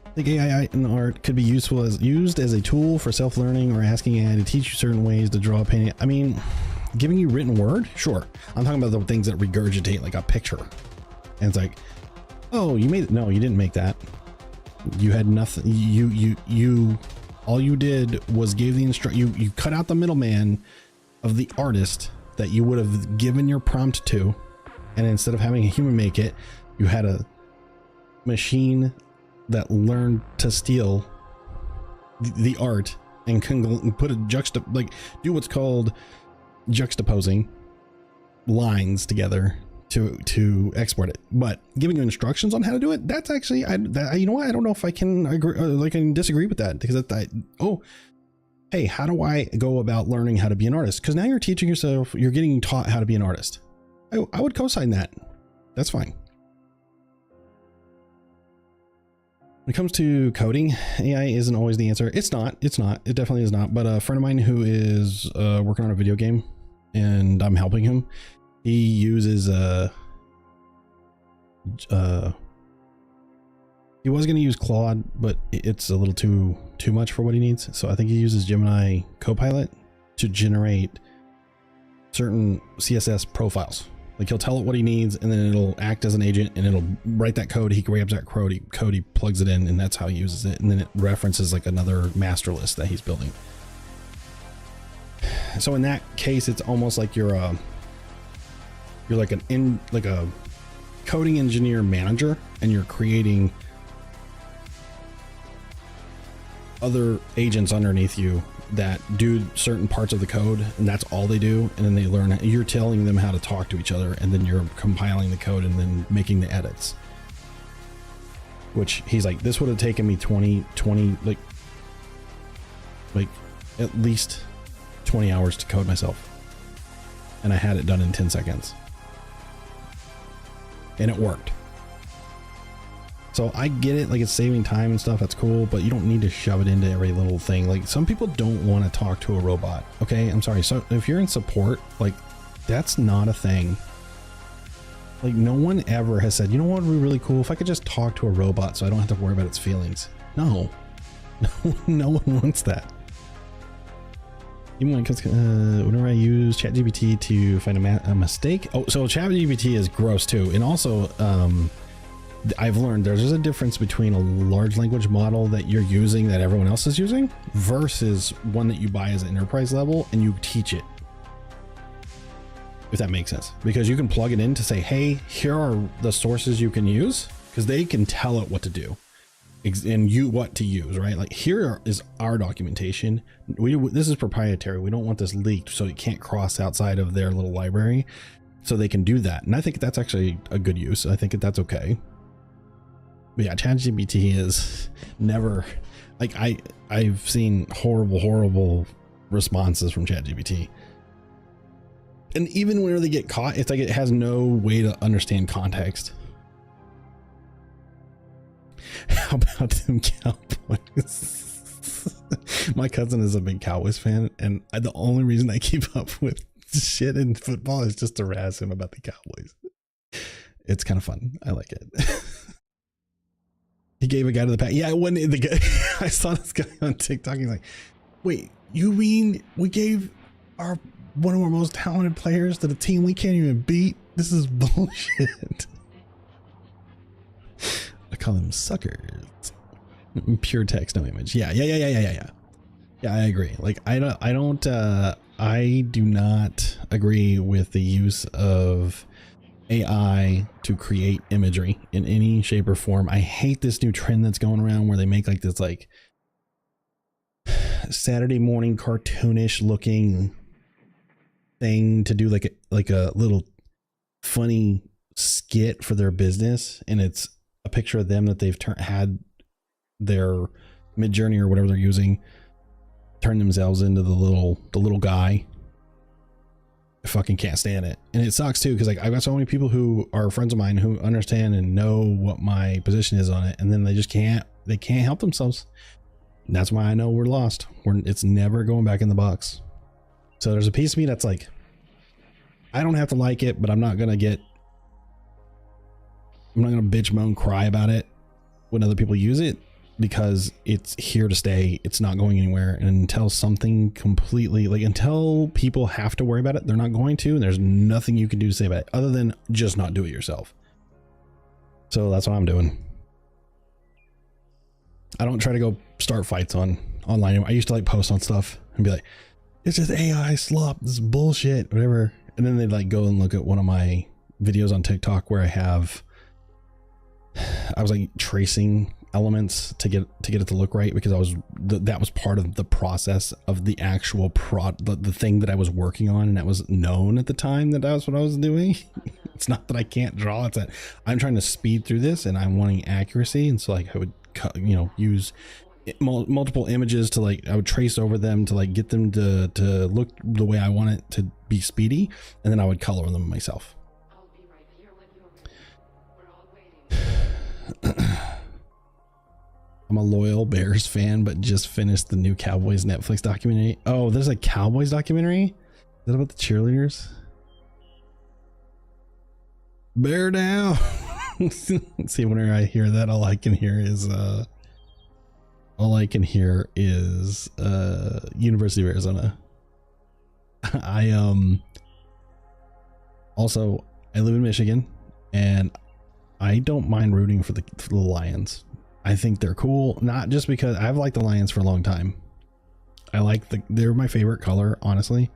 Speaker 1: I think AI in art could be used as a tool for self-learning or asking AI to teach you certain ways to draw a painting. I mean, giving you written word? Sure. I'm talking about the things that regurgitate like a picture. And it's like, oh, you made it. No, you didn't make that. You had nothing. You all you did was gave the you cut out the middleman of the artist that you would have given your prompt to, and instead of having a human make it, you had a machine that learned to steal the art and put a do what's called juxtaposing lines together to export it. But giving you instructions on how to do it, that's actually you know what, I don't know if I can agree, I can disagree with that, because hey, how do I go about learning how to be an artist? Because now you're teaching yourself, you're getting taught how to be an artist. I would co-sign that. That's fine. When it comes to coding, AI isn't always the answer. It's not. It definitely is not. But a friend of mine who is working on a video game, and I'm helping him, he uses he was going to use Claude, but it's a little too much for what he needs. So I think he uses Gemini Copilot to generate certain CSS profiles. Like, he'll tell it what he needs, and then it'll act as an agent, and it'll write that code. He grabs that code, he plugs it in, and that's how he uses it. And then it references like another master list that he's building. So in that case, it's almost like you're like a coding engineer manager, and you're creating other agents underneath you that do certain parts of the code, and that's all they do. And then they learn, you're telling them how to talk to each other, and then you're compiling the code and then making the edits. Which he's like, this would have taken me 20 like at least 20 hours to code myself. And I had it done in 10 seconds. And it worked. So I get it, like it's saving time and stuff, that's cool, but you don't need to shove it into every little thing. Like some people don't want to talk to a robot. Okay, I'm sorry. So if you're in support, like that's not a thing. Like no one ever has said, you know what would be really cool if I could just talk to a robot so I don't have to worry about its feelings. No, no one wants that. Even when it comes to, whenever I use ChatGPT to find a mistake. Oh, so ChatGPT is gross too. And also, I've learned there's a difference between a large language model that you're using that everyone else is using versus one that you buy as an enterprise level and you teach it. If that makes sense, because you can plug it in to say, hey, here are the sources you can use, because they can tell it what to do and you what to use, right? Like here is our documentation. This is proprietary. We don't want this leaked, so it can't cross outside of their little library, so they can do that. And I think that's actually a good use. I think that's okay. But yeah, ChatGPT is never like I've seen horrible responses from ChatGPT. And even whenever they get caught, it's like it has no way to understand context. How about them Cowboys? My cousin is a big Cowboys fan, and the only reason I keep up with shit in football is just to razz him about the Cowboys. It's kind of fun. I like it. He gave a guy to the pack. Yeah, when the guy, I saw this guy on TikTok. He's like, "Wait, you mean we gave one of our most talented players to the team we can't even beat? This is bullshit." I call them suckers. Pure text, no image. Yeah. Yeah, I agree. Like I do not agree with the use of AI to create imagery in any shape or form. I hate this new trend that's going around where they make like this like Saturday morning cartoonish looking thing to do like a little funny skit for their business, and it's a picture of them that they've had their Midjourney or whatever they're using turn themselves into the little guy. I fucking can't stand it, and it sucks too, because like I've got so many people who are friends of mine who understand and know what my position is on it, and then they just can't help themselves. And that's why I know we're lost. It's never going back in the box. So there's a piece of me that's like, I don't have to like it, but I'm not gonna bitch, moan, cry about it when other people use it, because it's here to stay. It's not going anywhere. And until something completely, like until people have to worry about it, they're not going to, and there's nothing you can do to say about it other than just not do it yourself. So that's what I'm doing. I don't try to go start fights online. I used to like post on stuff and be like, it's just AI slop, this is bullshit, whatever. And then they'd like go and look at one of my videos on TikTok where I was like tracing elements to get it to look right, because that was part of the process of the actual the thing that I was working on, and that was known at the time that was what I was doing. It's not that I can't draw, it's that I'm trying to speed through this and I'm wanting accuracy. And so like I would use multiple images to like, I would trace over them to like get them to look the way I want it to be speedy, and then I would color them myself. I'm a loyal Bears fan, but just finished the new Cowboys Netflix documentary. Oh, there's a Cowboys documentary? Is that about the cheerleaders? Bear down. See, whenever I hear that, all I can hear is University of Arizona. I live in Michigan, and I don't mind rooting for the Lions. I think they're cool, not just because I've liked the Lions for a long time. They're my favorite color, honestly.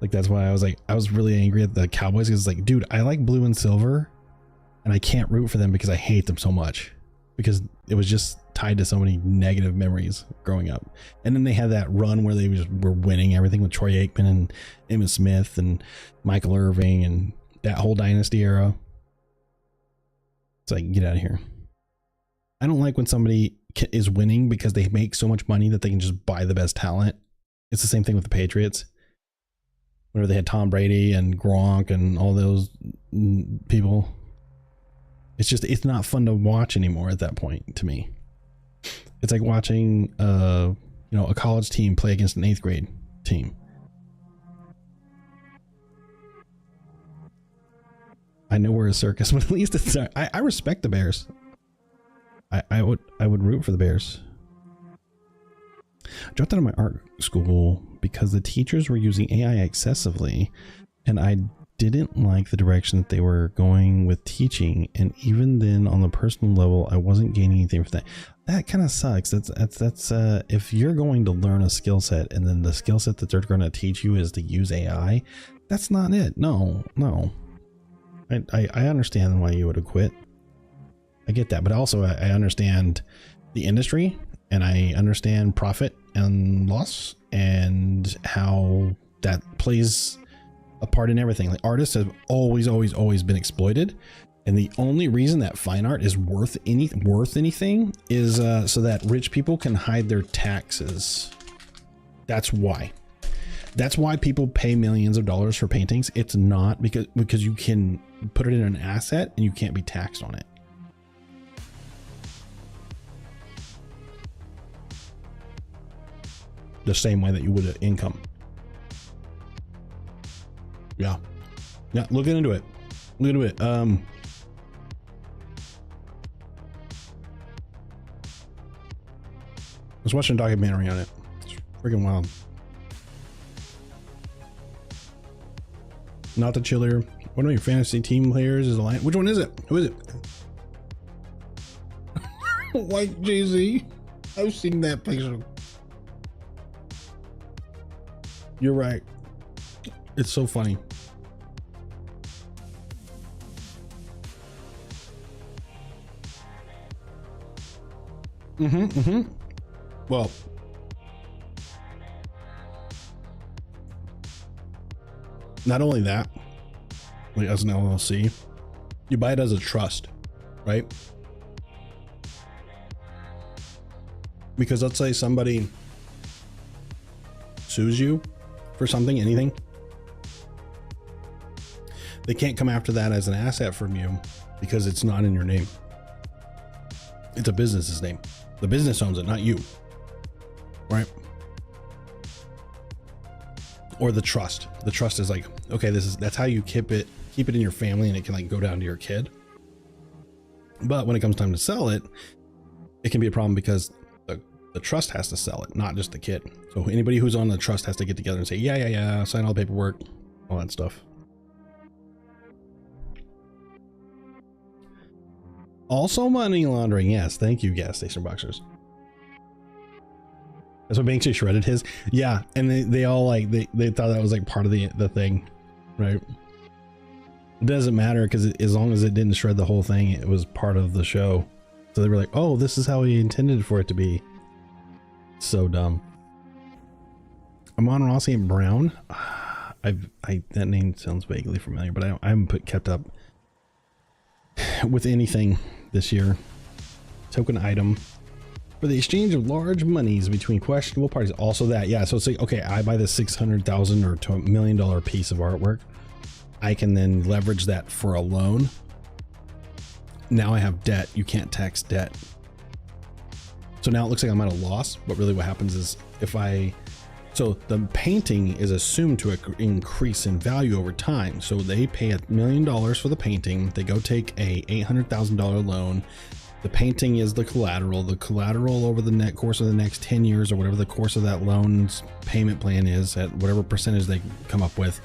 Speaker 1: Like that's why I was really angry at the Cowboys, because it's like, dude, I like blue and silver, and I can't root for them because I hate them so much, because it was just tied to so many negative memories growing up. And then they had that run where they were winning everything with Troy Aikman and Emmitt Smith and Michael Irving and that whole dynasty era. It's like, get out of here. I don't like when somebody is winning because they make so much money that they can just buy the best talent It's the same thing with the Patriots. Whenever they had Tom Brady and Gronk and all those people, it's not fun to watch anymore at that point to me. It's like watching a college team play against an 8th grade team. I know we're a circus, but at least it's I respect the Bears. I would root for the Bears. I dropped out of my art school because the teachers were using AI excessively, and I didn't like the direction that they were going with teaching. And even then, on the personal level, I wasn't gaining anything from that. That kind of sucks. That's if you're going to learn a skill set and then the skill set that they're going to teach you is to use AI, that's not it. No. I understand why you would have quit. I get that, but also I understand the industry, and I understand profit and loss and how that plays a part in everything. Like, artists have always been exploited, and the only reason that fine art is worth anything is so that rich people can hide their taxes. That's why. That's why people pay millions of dollars for paintings. It's not because you can put it in an asset and you can't be taxed on it. The same way that you would an income. Yeah. Looking into it. I was watching a documentary on it. It's freaking wild. Not the chiller. One of your fantasy team players is a lion. Which one is it? Who is it? White Jay-Z. I've seen that picture. You're right. It's so funny. Well, not only that, like as an LLC, you buy it as a trust, right? Because let's say somebody sues you for something, anything, they can't come after that as an asset from you because it's not in your name. It's a business's name. The business owns it, not you, right? Or the trust. The trust is like, okay, that's how you keep it in your family, and it can like go down to your kid. But when it comes time to sell it, it can be a problem because the trust has to sell it, not just the kid. So anybody who's on the trust has to get together and say, yeah, sign all the paperwork, all that stuff. Also money laundering. Yes. Thank you, gas station boxers. That's what Banksy shredded his. Yeah. And they all like, they thought that was like part of the thing, right? It doesn't matter because as long as it didn't shred the whole thing, it was part of the show. So they were like, oh, this is how he intended for it to be. So dumb. Amon Rossi and Brown. That name sounds vaguely familiar, but I haven't kept up with anything this year. Token item for the exchange of large monies between questionable parties. Also that, yeah. So it's like, okay, I buy this $600,000 or $1 million piece of artwork. I can then leverage that for a loan. Now I have debt. You can't tax debt. So now it looks like I'm at a loss, but really what happens is so the painting is assumed to increase in value over time. So they pay $1 million for the painting. They go take a $800,000 loan. The painting is the collateral. The collateral over the course of the next 10 years or whatever the course of that loan's payment plan is, at whatever percentage they come up with,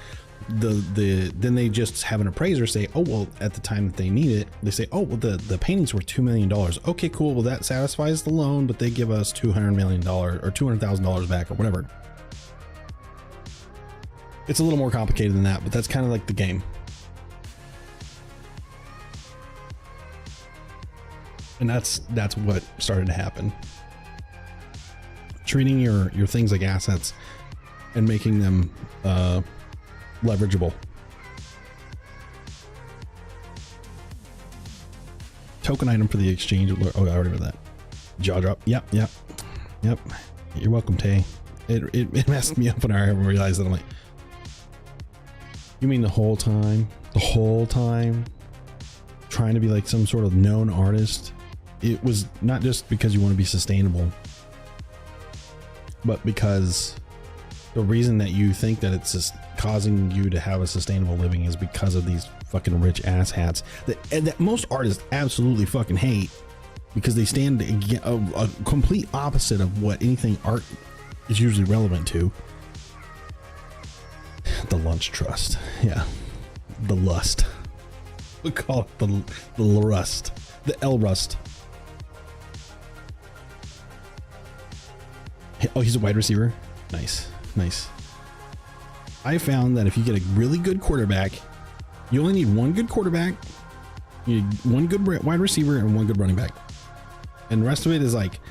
Speaker 1: then they just have an appraiser say, oh, well, at the time that they need it, they say, oh, well, the paintings were $2 million. Okay, cool. Well, that satisfies the loan, but they give us $200 million or $200,000 back or whatever. It's a little more complicated than that, but that's kind of like the game. And that's what started to happen. Treating your things like assets and making them leverageable. Token item for the exchange. Oh, I already read that. Jaw drop. Yep. You're welcome, Tay. It messed me up when I realized that. I'm like, you mean the whole time trying to be like some sort of known artist? It was not just because you want to be sustainable, but because the reason that you think that it's just causing you to have a sustainable living is because of these fucking rich ass hats that most artists absolutely fucking hate, because they stand a complete opposite of what anything art is usually relevant to. The lunch trust. Yeah. The lust. We call it the rust. The L rust. Oh, he's a wide receiver. Nice. I found that if you get a really good quarterback, you only need one good quarterback, you need one good wide receiver, and one good running back. And the rest of it is like,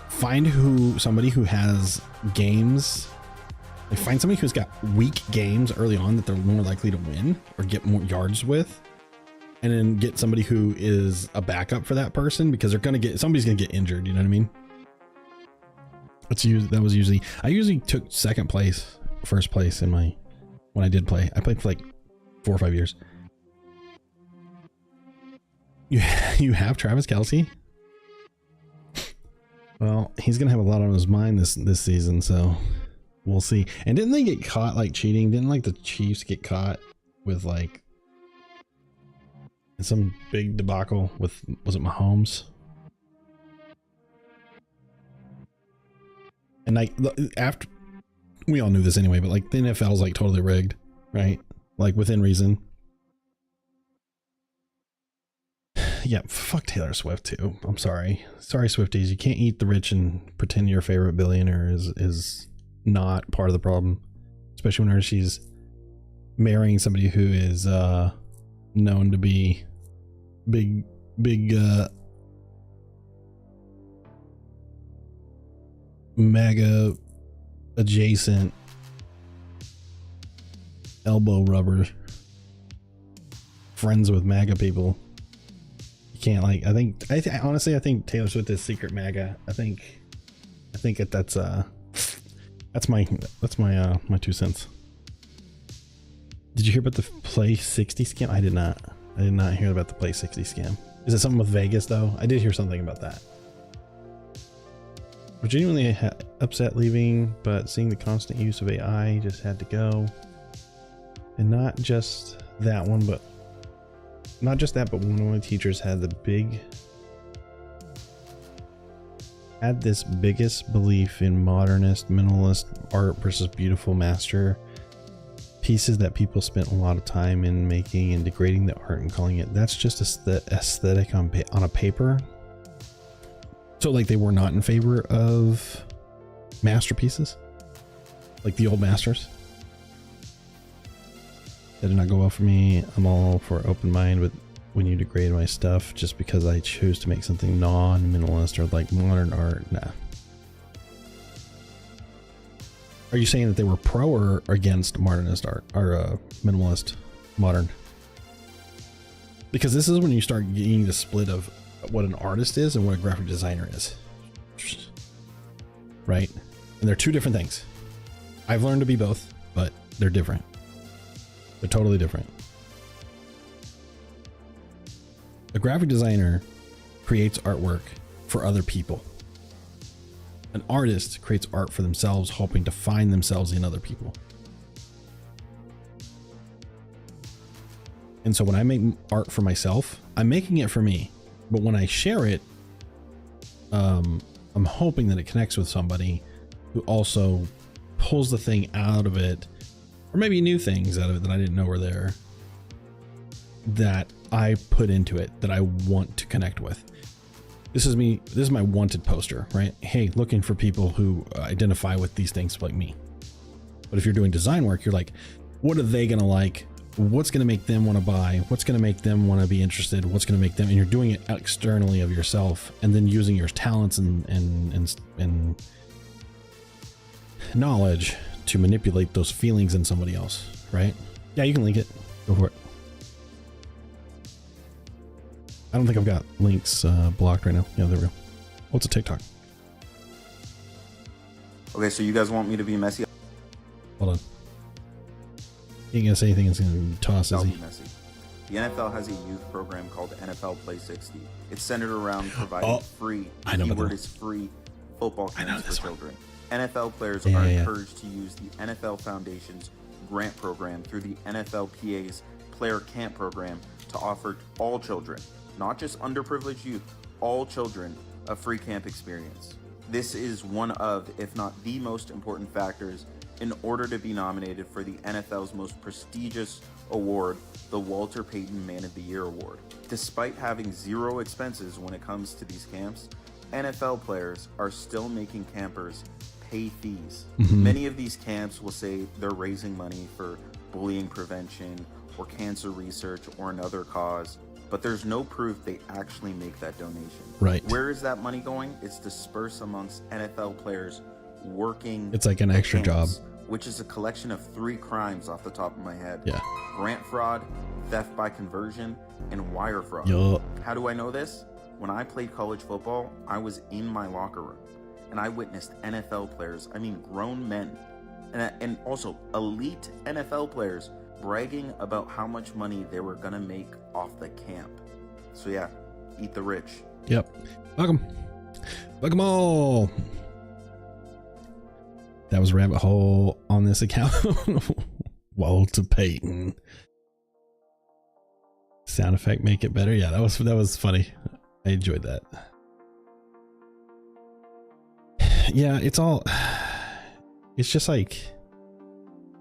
Speaker 1: find somebody who has games. Like, find somebody who's got weak games early on that they're more likely to win or get more yards with, and then get somebody who is a backup for that person, because somebody's gonna get injured. You know what I mean? I usually took first place when I did play. I played for like 4 or 5 years. You have Travis Kelce? Well, he's gonna have a lot on his mind this season, so we'll see. And didn't they get caught like cheating? Didn't like the Chiefs get caught with like some big debacle with, was it Mahomes? And like after, we all knew this anyway, but like the NFL is like totally rigged, right? Like within reason. Yeah, fuck Taylor Swift too. I'm sorry, Swifties. You can't eat the rich and pretend your favorite billionaire is not part of the problem, especially when she's marrying somebody who is known to be big MAGA adjacent elbow rubber friends with MAGA people. You can't like, honestly I think Taylor Swift is secret MAGA. I think that's my 2 cents. Did you hear about the Play 60 scam? I did not hear about the Play 60 scam. Is it something with Vegas though? I did hear something about that. We're genuinely upset leaving, but seeing the constant use of AI just had to go. And not just that, but one of my teachers had this biggest belief in modernist, minimalist art versus beautiful master pieces that people spent a lot of time in making and degrading the art and calling it, that's just aesthetic on a paper. So like they were not in favor of masterpieces, like the old masters. That did not go well for me. I'm all for open mind, but when you degrade my stuff just because I choose to make something non-minimalist or like modern art, nah. Are you saying that they were pro or against modernist art or minimalist modern? Because this is when you start getting the split of what an artist is and what a graphic designer is, right? And they're two different things. I've learned to be both, but they're different. They're totally different. A graphic designer creates artwork for other people. An artist creates art for themselves, hoping to find themselves in other people. And so when I make art for myself, I'm making it for me. But when I share it, I'm hoping that it connects with somebody who also pulls the thing out of it, or maybe new things out of it that I didn't know were there, that I put into it, that I want to connect with. This is me. This is my wanted poster, right? Hey, looking for people who identify with these things like me. But if you're doing design work, you're like, what are they going to like? What's going to make them want to buy? What's going to make them want to be interested? What's going to make them, and you're doing it externally of yourself, and then using your talents and knowledge to manipulate those feelings in somebody else, right? Yeah, you can link it. Go for it. I don't think I've got links blocked right now. Yeah, there we go. What's a TikTok?
Speaker 3: Okay, so you guys want me to be Messi?
Speaker 1: Hold on. He ain't gonna say anything. It's gonna toss,
Speaker 3: I'll
Speaker 1: is
Speaker 3: be
Speaker 1: he?
Speaker 3: Messi. The NFL has a youth program called NFL Play 60. It's centered around providing free,
Speaker 1: I know,
Speaker 3: keyword
Speaker 1: but
Speaker 3: is free, football camps for
Speaker 1: this one.
Speaker 3: children. NFL players
Speaker 1: Yeah,
Speaker 3: are
Speaker 1: yeah.
Speaker 3: encouraged to use the NFL Foundation's grant program through the NFLPA's Player Camp program to offer all children, not just underprivileged youth, all children, a free camp experience. This is one of, if not the most important factors in order to be nominated for the NFL's most prestigious award, the Walter Payton Man of the Year Award. Despite having zero expenses when it comes to these camps, NFL players are still making campers pay fees. Many of these camps will say they're raising money for bullying prevention or cancer research or another cause, but there's no proof they actually make that donation.
Speaker 1: Right.
Speaker 3: Where is that money going? It's dispersed amongst NFL players working.
Speaker 1: It's like an
Speaker 3: the
Speaker 1: extra
Speaker 3: camps,
Speaker 1: job.
Speaker 3: which is a collection of 3 crimes off the top of my head.
Speaker 1: Yeah.
Speaker 3: Grant fraud, theft by conversion, and wire fraud.
Speaker 1: Yup.
Speaker 3: How do I know this? When I played college football, I was in my locker room and I witnessed NFL players, I mean grown men, and also elite NFL players bragging about how much money they were gonna make off the camp. So yeah, eat the rich.
Speaker 1: Yep. Fuck 'em. Fuck 'em all. That was a rabbit hole on this account. Walter Payton. Sound effect make it better. Yeah, that was funny. I enjoyed that. Yeah, it's just like,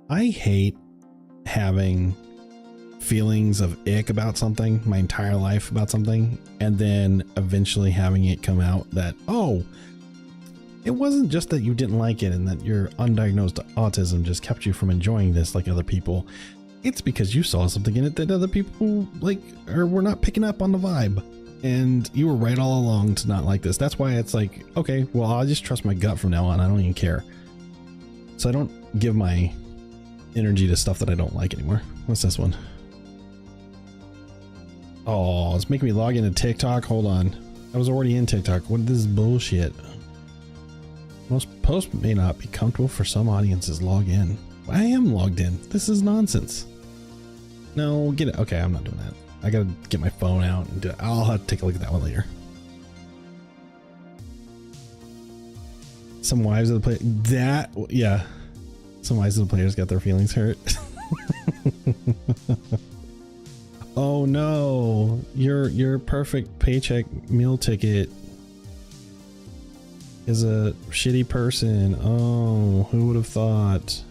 Speaker 1: I hate having feelings of ick about something my entire life about something, and then eventually having it come out that, oh, it wasn't just that you didn't like it and that your undiagnosed autism just kept you from enjoying this like other people. It's because you saw something in it that other people like or were not picking up on the vibe, and you were right all along to not like this. That's why it's like, okay, well, I'll just trust my gut from now on. I don't even care. So I don't give my energy to stuff that I don't like anymore. What's this one? Oh, it's making me log into TikTok. Hold on. I was already in TikTok. What is this bullshit? Most posts may not be comfortable for some audiences. Log in. I am logged in. This is nonsense. No, get it. Okay, I'm not doing that. I gotta get my phone out and do it. I'll have to take a look at that one later. Some wives of the play that, yeah. Some wives of the players got their feelings hurt. Oh no, your perfect paycheck meal ticket is a shitty person. Oh, who would have thought?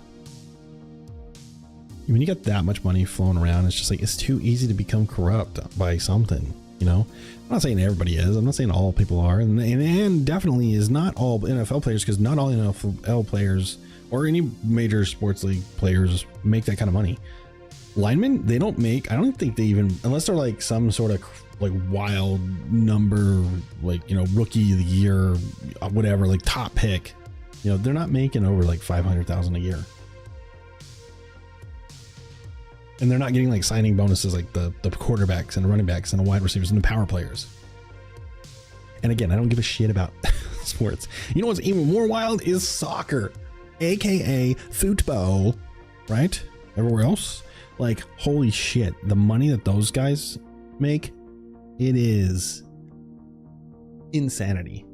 Speaker 1: When you got that much money flowing around, it's just like, it's too easy to become corrupt by something, you know? I'm not saying everybody is. I'm not saying all people are. And definitely is not all NFL players, because not all NFL players or any major sports league players make that kind of money. Linemen, they don't make, I don't think they even, unless they're like some sort of like wild number, like, you know, rookie of the year, whatever, like top pick, you know, they're not making over like 500,000 a year. And they're not getting like signing bonuses like the quarterbacks and the running backs and the wide receivers and the power players. And again, I don't give a shit about sports. You know what's even more wild is soccer, aka football, right? Everywhere else, like, holy shit, the money that those guys make, it is insanity.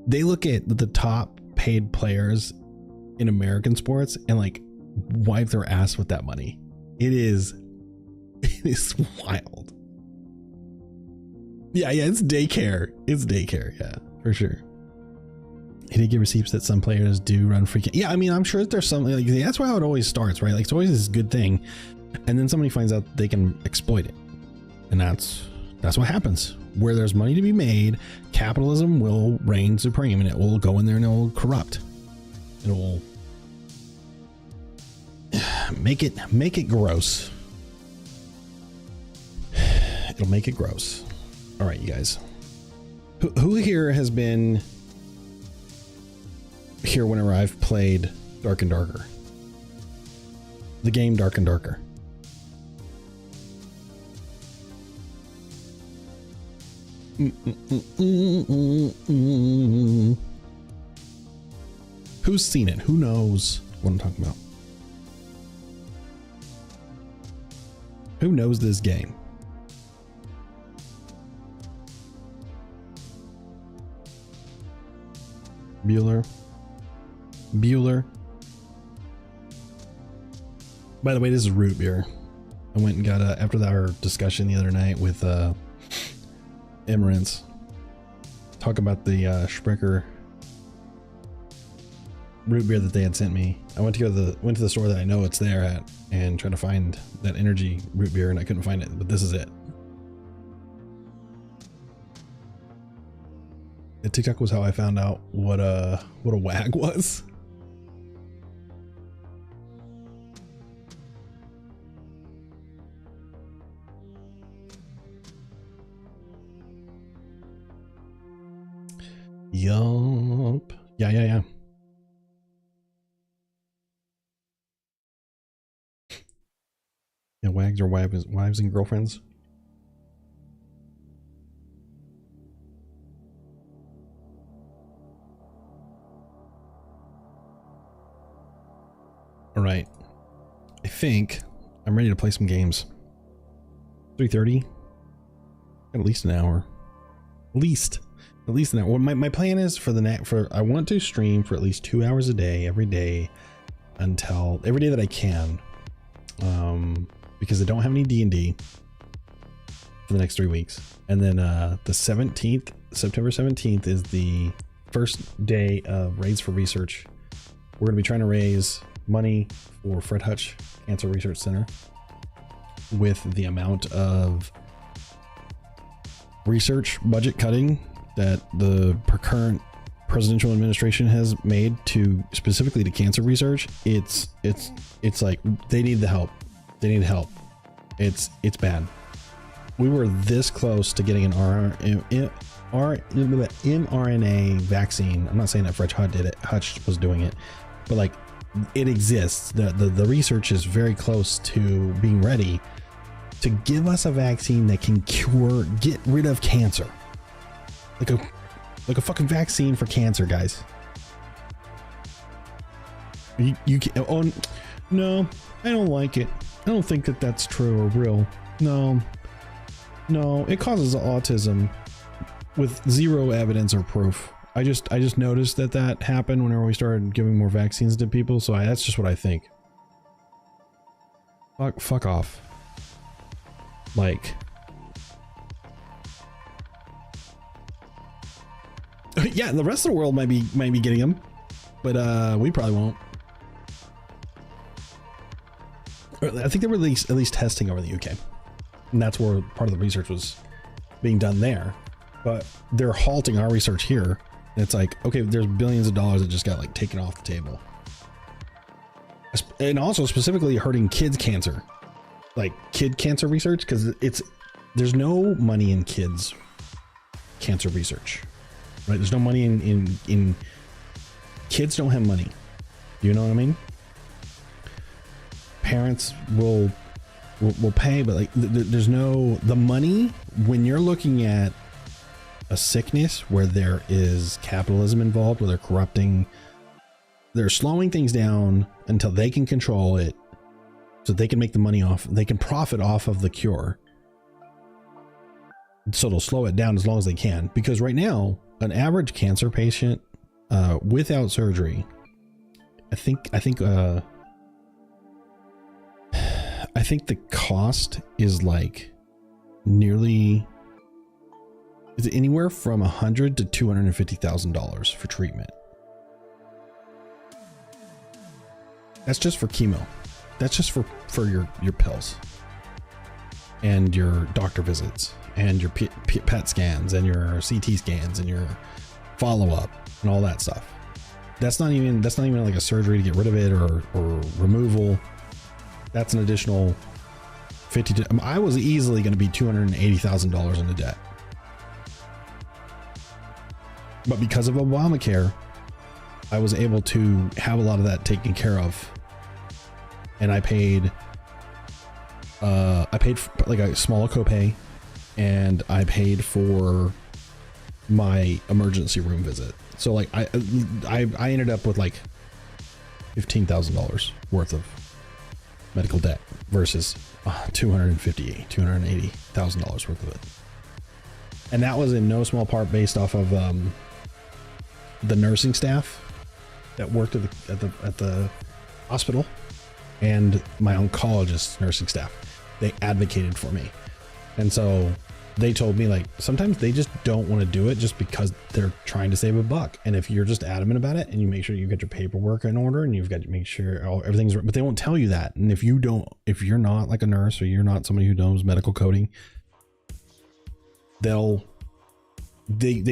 Speaker 1: They look at the top paid players in American sports and like wipe their ass with that money. It is wild. Yeah, it's daycare. It's daycare, yeah, for sure. He did get receipts that some players do run free. Yeah, I mean, I'm sure there's something like, that's how it always starts, right? Like, it's always this good thing, and then somebody finds out they can exploit it, and that's what happens. Where there's money to be made, capitalism will reign supreme, and it will go in there and it will corrupt. It will make it gross. It'll make it gross. All right, you guys. Who here has been here whenever I've played Dark and Darker? The game Dark and Darker. Who's seen it? Who knows what I'm talking about? Who knows this game? Bueller. By the way, this is root beer. I went and got after our discussion the other night with Emirates. Talk about the Sprecher root beer that they had sent me. I went to the store that I know it's there at and try to find that energy root beer, and I couldn't find it, but this is it. The TikTok was how I found out what a WAG was. Yup. Yeah. Yeah, wags are wives and girlfriends. All right. I think I'm ready to play some games. 3:30. At least an hour. At least an hour. Well, my plan is I want to stream for at least 2 hours a day, every day that I can. Because I don't have any D&D for the next 3 weeks. And then the 17th, September 17th is the first day of Raids for Research. We're going to be trying to raise money for Fred Hutch Cancer Research Center with the amount of research budget cutting that the current presidential administration has made specifically to cancer research. It's like they need the help. They need help. It's bad. We were this close to getting an mRNA vaccine. I'm not saying that Fred Hutch was doing it, but like it exists. The research is very close to being ready to give us a vaccine that can get rid of cancer. Like a fucking vaccine for cancer, guys. You can, oh no, I don't like it. I don't think that that's true or real. No, it causes autism with zero evidence or proof. I just noticed that happened whenever we started giving more vaccines to people. So that's just what I think. Fuck off. Like, yeah, the rest of the world might be getting them, but we probably won't. I think they were at least testing over the UK, and that's where part of the research was being done there. But they're halting our research here. And it's like, okay, there's billions of dollars that just got like taken off the table, and also specifically hurting kids' cancer, like kid cancer research, because there's no money in kids' cancer research, right? There's no money in kids don't have money. You know what I mean? Parents will pay, but like there's no the money when you're looking at a sickness where there is capitalism involved, where they're slowing things down until they can control it, so they can make the money off, they can profit off of the cure. So they'll slow it down as long as they can, because right now an average cancer patient without surgery, I think the cost is like nearly, is it anywhere from $100,000 to $250,000 for treatment. That's just for chemo. That's just for your pills and your doctor visits and your PET scans and your CT scans and your follow-up and all that stuff. That's not even like a surgery to get rid of it or removal. That's an additional I was easily going to be $280,000 into debt. But because of Obamacare, I was able to have a lot of that taken care of. And I paid like a smaller copay, and I paid for my emergency room visit. So like I ended up with like $15,000 worth of medical debt versus $280,000 worth of it. And that was in no small part based off of the nursing staff that worked at the hospital and my oncologist nursing staff. They advocated for me. And so they told me, like, sometimes they just don't want to do it just because they're trying to save a buck. And if you're just adamant about it and you make sure you get your paperwork in order and you've got to make sure everything's right, but they won't tell you that. And if you're not like a nurse or you're not somebody who knows medical coding, they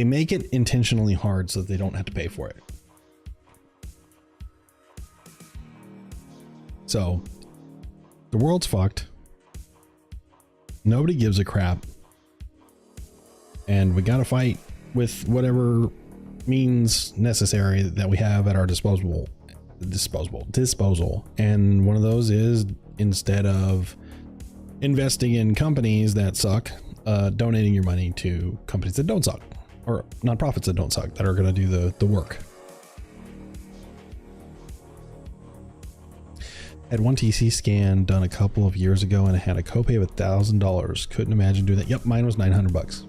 Speaker 1: make it intentionally hard so that they don't have to pay for it. So the world's fucked. Nobody gives a crap. And we got to fight with whatever means necessary that we have at our disposal. And one of those is, instead of investing in companies that suck, donating your money to companies that don't suck, or nonprofits that don't suck, that are going to do the work. Had one TC scan done a couple of years ago and it had a copay of $1,000. Couldn't imagine doing that. Yep, mine was $900.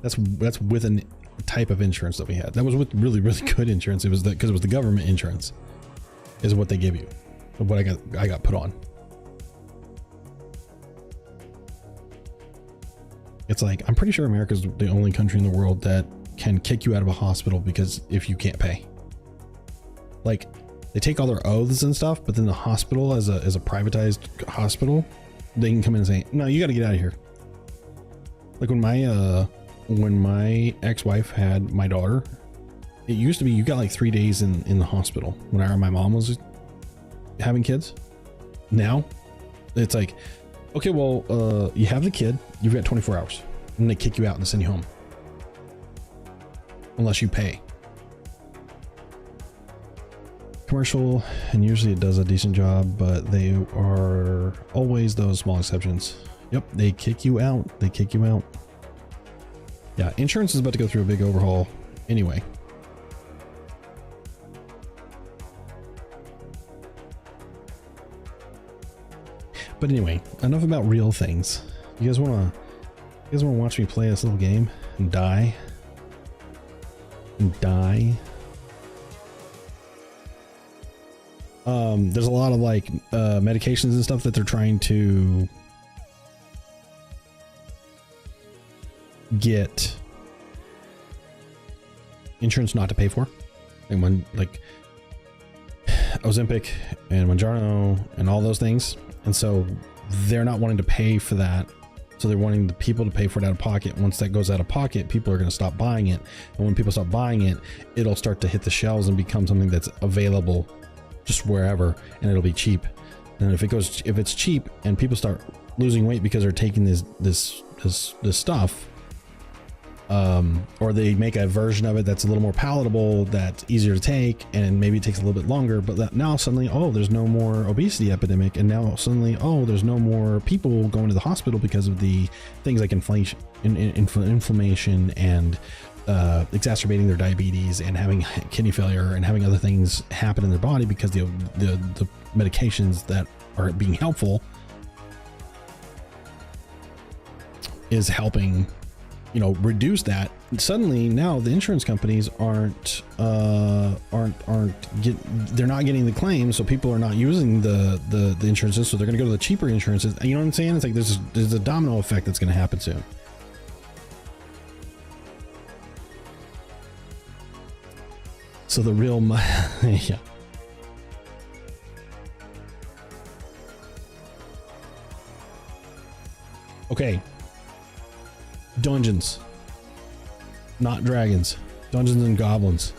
Speaker 1: That's with a type of insurance that we had. That was with really, really good insurance. It was because it was the government insurance, is what they give you, of what I got put on. It's like, I'm pretty sure America's the only country in the world that can kick you out of a hospital because if you can't pay. Like, they take all their oaths and stuff, but then the hospital, as a privatized hospital, they can come in and say, no, you got to get out of here. Like when my ex-wife had my daughter, it used to be you got like 3 days in the hospital when my mom was having kids. Now it's like, okay, well, you have the kid, you've got 24 hours, and they kick you out and send you home unless you pay. Commercial, and usually it does a decent job, but they are always those small exceptions. Yep, they kick you out. They kick you out. Yeah, insurance is about to go through a big overhaul anyway. But anyway, enough about real things. You guys wanna watch me play this little game and die? And die? There's a lot of like medications and stuff that they're trying to get insurance not to pay for, and when like Ozempic and Mounjaro and all those things, and so they're not wanting to pay for that, so they're wanting the people to pay for it out of pocket. Once that goes out of pocket, people are going to stop buying it, and when people stop buying it, it'll start to hit the shelves and become something that's available just wherever, and it'll be cheap. And if it's cheap and people start losing weight because they're taking this stuff, or they make a version of it that's a little more palatable, that's easier to take, and maybe it takes a little bit longer, but that now suddenly, oh, there's no more obesity epidemic, and now suddenly, oh, there's no more people going to the hospital because of the things like inflation, inflammation, and exacerbating their diabetes and having kidney failure and having other things happen in their body because the medications that are being helpful is helping, reduce that. Suddenly now the insurance companies they're not getting the claims, so people are not using the insurances, so they're going to go to the cheaper insurances. You know what I'm saying? It's like there's a domino effect that's going to happen soon. So the real yeah. Okay. Dungeons, not dragons. Dungeons and Goblins.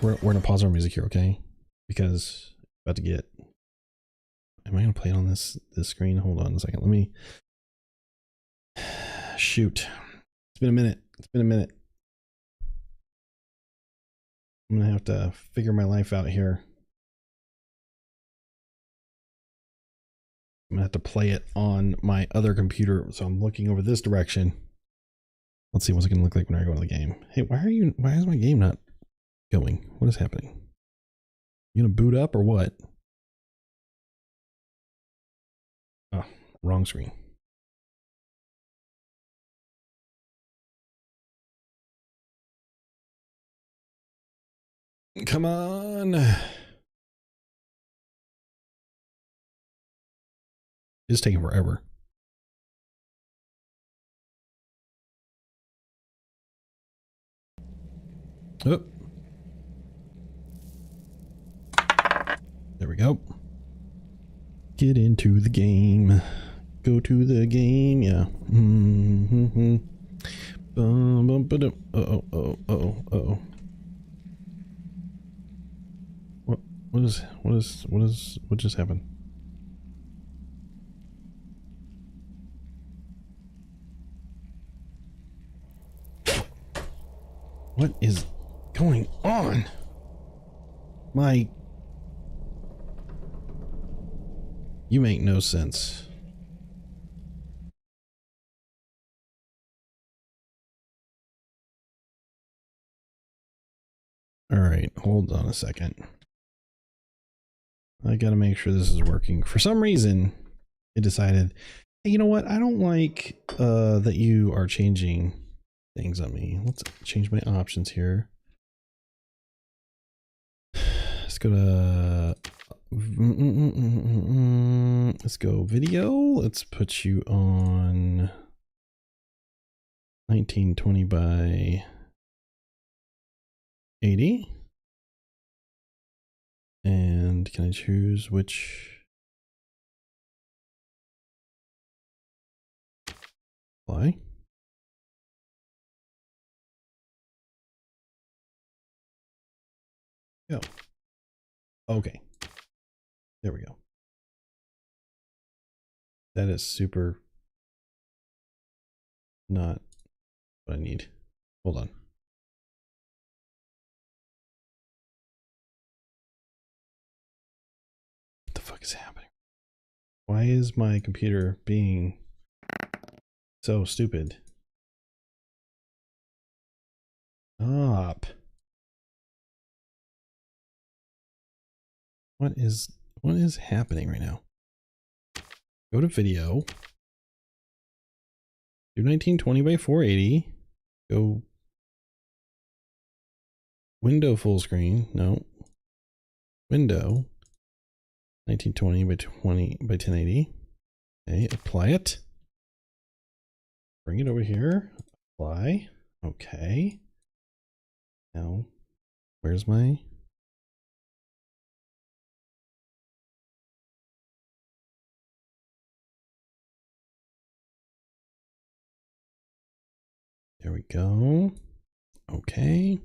Speaker 1: We're gonna pause our music here, okay? Because about to get. Am I gonna play it on this screen? Hold on a second. Let me. Shoot. It's been a minute. I'm gonna have to figure my life out here. I'm gonna have to play it on my other computer, so I'm looking over this direction. Let's see what's it gonna look like when I go to the game. Hey, why is my game not going? What is happening? You gonna boot up or what? Oh, wrong screen. Come on. It's taking forever. Oh. There we go. Get into the game. Go to the game, yeah. Uh-oh. What just happened? What is going on? You make no sense. All right, hold on a second. I gotta make sure this is working. For some reason, it decided, hey, you know what? I don't like that you are changing things on me. Let's change my options here. Let's go to let's go video. Let's put you on 1920 by 80. And can I choose which? Apply. Go. Okay. There we go. That is super not what I need. Hold on. What the fuck is happening? Why is my computer being so stupid? Stop. What is happening right now? Go to video. Do 1920 by 480. Go window full screen. No. Window 1920 by 20 by 1080. Okay, apply it. Bring it over here. Apply. Okay. Now, where's my... There we go. Okay.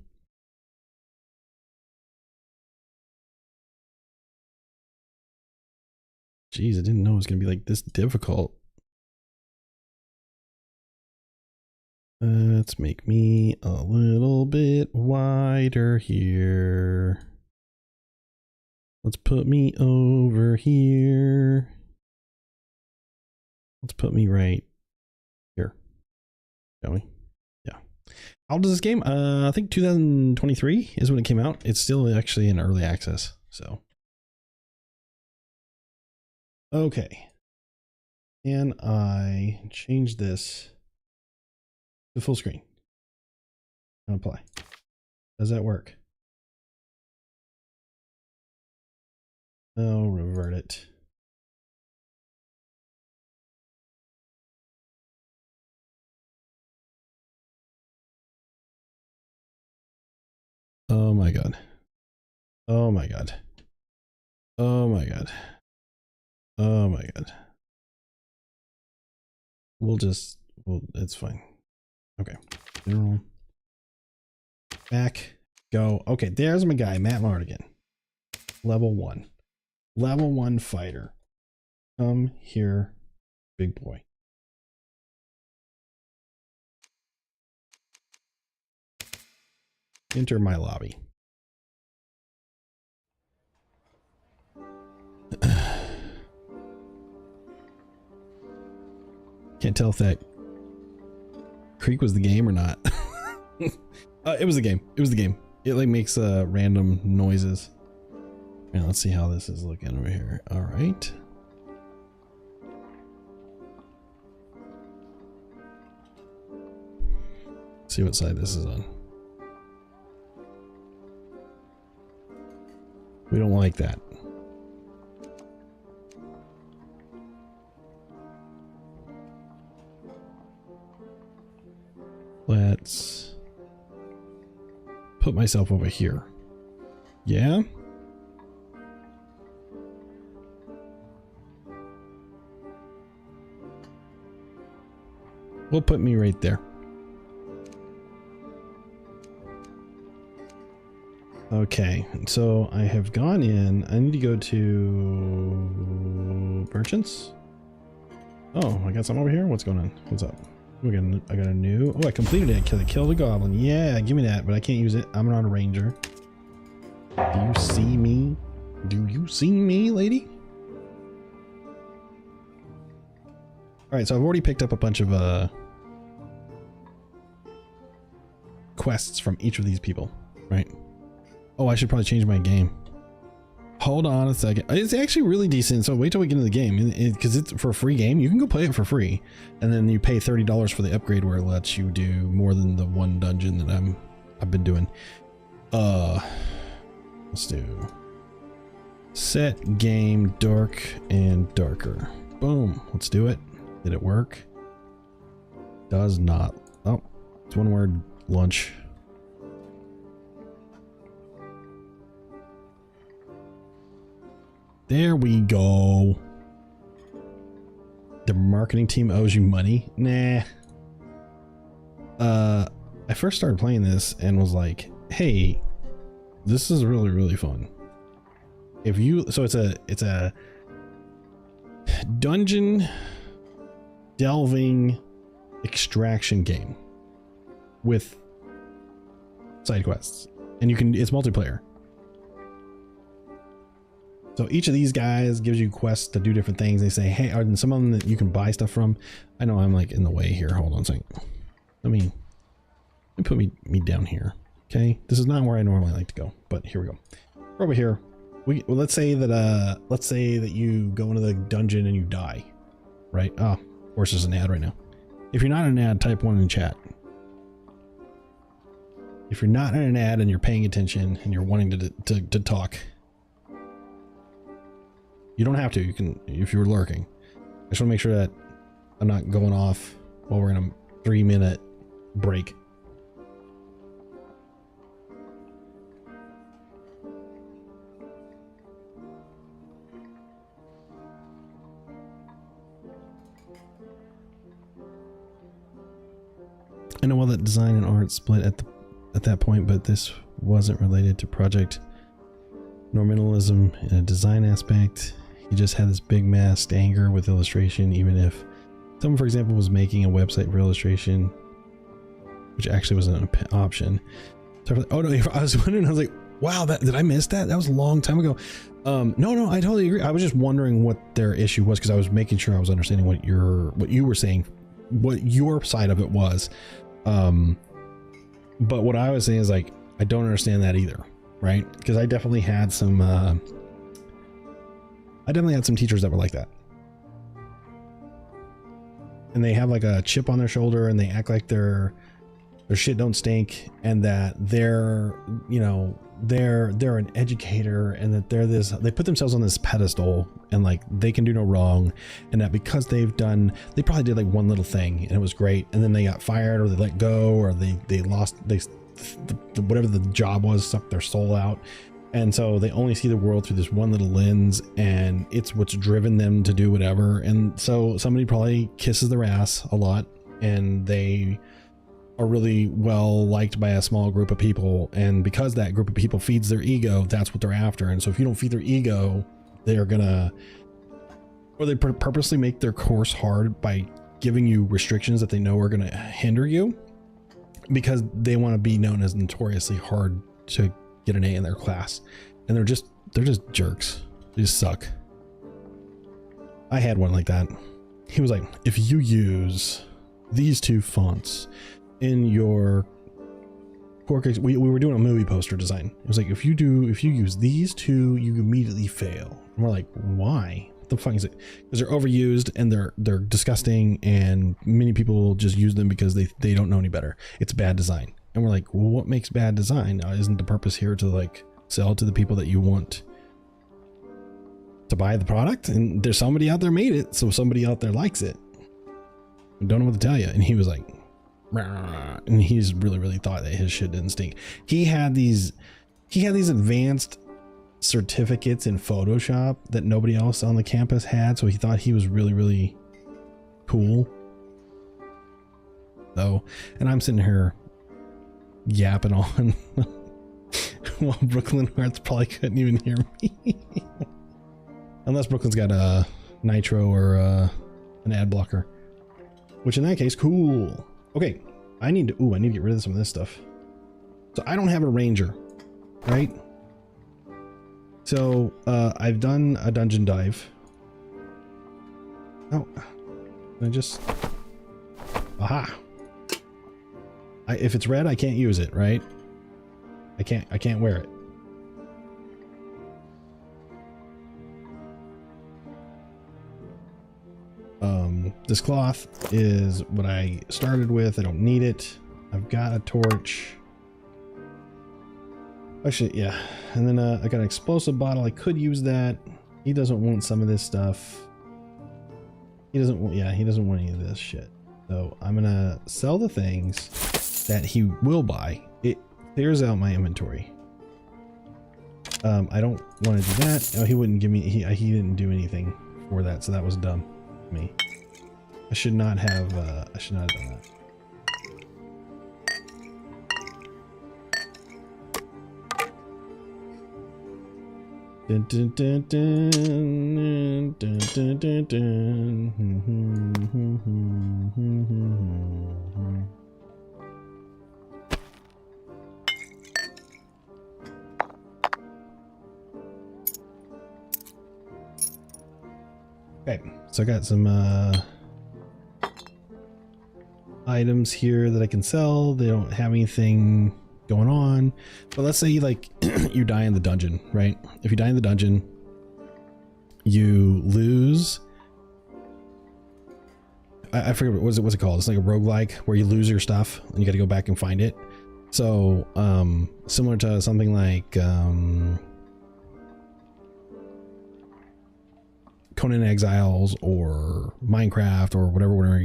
Speaker 1: Jeez, I didn't know it was going to be like this difficult. Let's make me a little bit wider here. Let's put me over here. Let's put me right here. Shall we? Yeah. How old is this game? I think 2023 is when it came out. It's still actually in early access. So. Okay. Can I change this to full screen and apply? Does that work? Oh, revert it. Oh my god. Oh my god. Oh my god. Oh my god. It's fine. Okay. General. Back. Go. Okay, there's my guy, Matt Mardigan. Level 1. Level 1 fighter. Come here, big boy. Enter my lobby. Can't tell if that Creek was the game or not? It was the game. It was the game. It like makes random noises. And let's see how this is looking over here. All right. See what side this is on. We don't like that. Let's put myself over here. Yeah. We'll put me right there. Okay, so I have gone in. I need to go to merchants. Oh, I got some over here. What's going on? What's up? I got a new. Oh, I completed it. Killed a goblin. Yeah, give me that, but I can't use it. I'm not a ranger. Do you see me? Do you see me, lady? All right, so I've already picked up a bunch of quests from each of these people, right? Oh, I should probably change my game. Hold on a second. It's actually really decent. So wait till we get into the game, because it's for a free game. You can go play it for free, and then you pay $30 for the upgrade, where it lets you do more than the one dungeon that I've been doing. Let's do set game dark and darker. Boom. Let's do it. Did it work? Does not. Oh, it's one word. Lunch. There we go. The marketing team owes you money? Nah. I first started playing this and was like, hey, this is really, really fun. If you, so it's a dungeon delving extraction game with side quests, and it's multiplayer. So each of these guys gives you quests to do different things. They say, hey, are there some of them that you can buy stuff from? I know I'm like in the way here. Hold on a second. Let me put me down here. Okay. This is not where I normally like to go, but here we go. We're over here. Well, let's say that you go into the dungeon and you die, right? Oh, of course there's an ad right now. If you're not in an ad, type 1 in chat. If you're not in an ad and you're paying attention and you're wanting to talk, you don't have to. You can, if you're lurking. I just want to make sure that I'm not going off while we're in a 3-minute break. I know all that design and art split at that point, but this wasn't related to Project Nominalism in a design aspect. You just had this big masked anger with illustration, even if someone, for example, was making a website for illustration, which actually was an option. So oh no, I was wondering, I was like, wow, did I miss that? That was a long time ago. No, I totally agree. I was just wondering what their issue was, because I was making sure I was understanding what you were saying, what your side of it was. But what I was saying is, like, I don't understand that either, right? Because I definitely had some teachers that were like that, and they have like a chip on their shoulder, and they act like their shit don't stink, and that they're an educator, and that they put themselves on this pedestal, and like they can do no wrong, and that because they probably did like one little thing and it was great, and then they got fired, or they let go, or they lost whatever the job was, sucked their soul out. And so they only see the world through this one little lens, and it's what's driven them to do whatever. And so somebody probably kisses their ass a lot, and they are really well liked by a small group of people. And because that group of people feeds their ego, that's what they're after. And so if you don't feed their ego, they're gonna, or they purposely make their course hard by giving you restrictions that they know are gonna hinder you, because they want to be known as notoriously hard to get an A in their class. And they're just jerks. They just suck. I had one like that. He was like, if you use these two fonts, in your Cortex, we were doing a movie poster design. It was like, if you use these two, you immediately fail. And we're like, why? What the fuck is it? Because they're overused and they're disgusting, and many people just use them because they don't know any better. It's bad design. And we're like, well, what makes bad design? Isn't the purpose here to like sell to the people that you want to buy the product? And there's somebody out there made it, so somebody out there likes it. I don't know what to tell you. And he was like, and he's really thought that his shit didn't stink. He had these advanced certificates in Photoshop that nobody else on the campus had, so he thought he was really cool. So, and I'm sitting here yapping on while Brooklyn Hearts probably couldn't even hear me. Unless Brooklyn's got a nitro or an ad blocker, which in that case, cool. Okay, I need to get rid of some of this stuff. So I don't have a ranger, right? So I've done a dungeon dive. Oh, I just, aha. If it's red, I can't use it, right? I can't wear it. This cloth is what I started with. I don't need it. I've got a torch. Actually, yeah. And then I got an explosive bottle. I could use that. He doesn't want some of this stuff. He doesn't want any of this shit. So I'm gonna sell the things that he will buy. It clears out my inventory. I don't want to do that. Oh, he wouldn't give me, he didn't do anything for that, so that was dumb of me. I should not have done that. Dun, dun, dun, dun, dun, dun, dun, dun. Okay, so I got some items here that I can sell. They don't have anything going on, but let's say you you die in the dungeon, right? If you die in the dungeon, you lose, I forget what's it called. It's like a roguelike where you lose your stuff and you got to go back and find it. So similar to something like Conan Exiles or Minecraft or whatever, where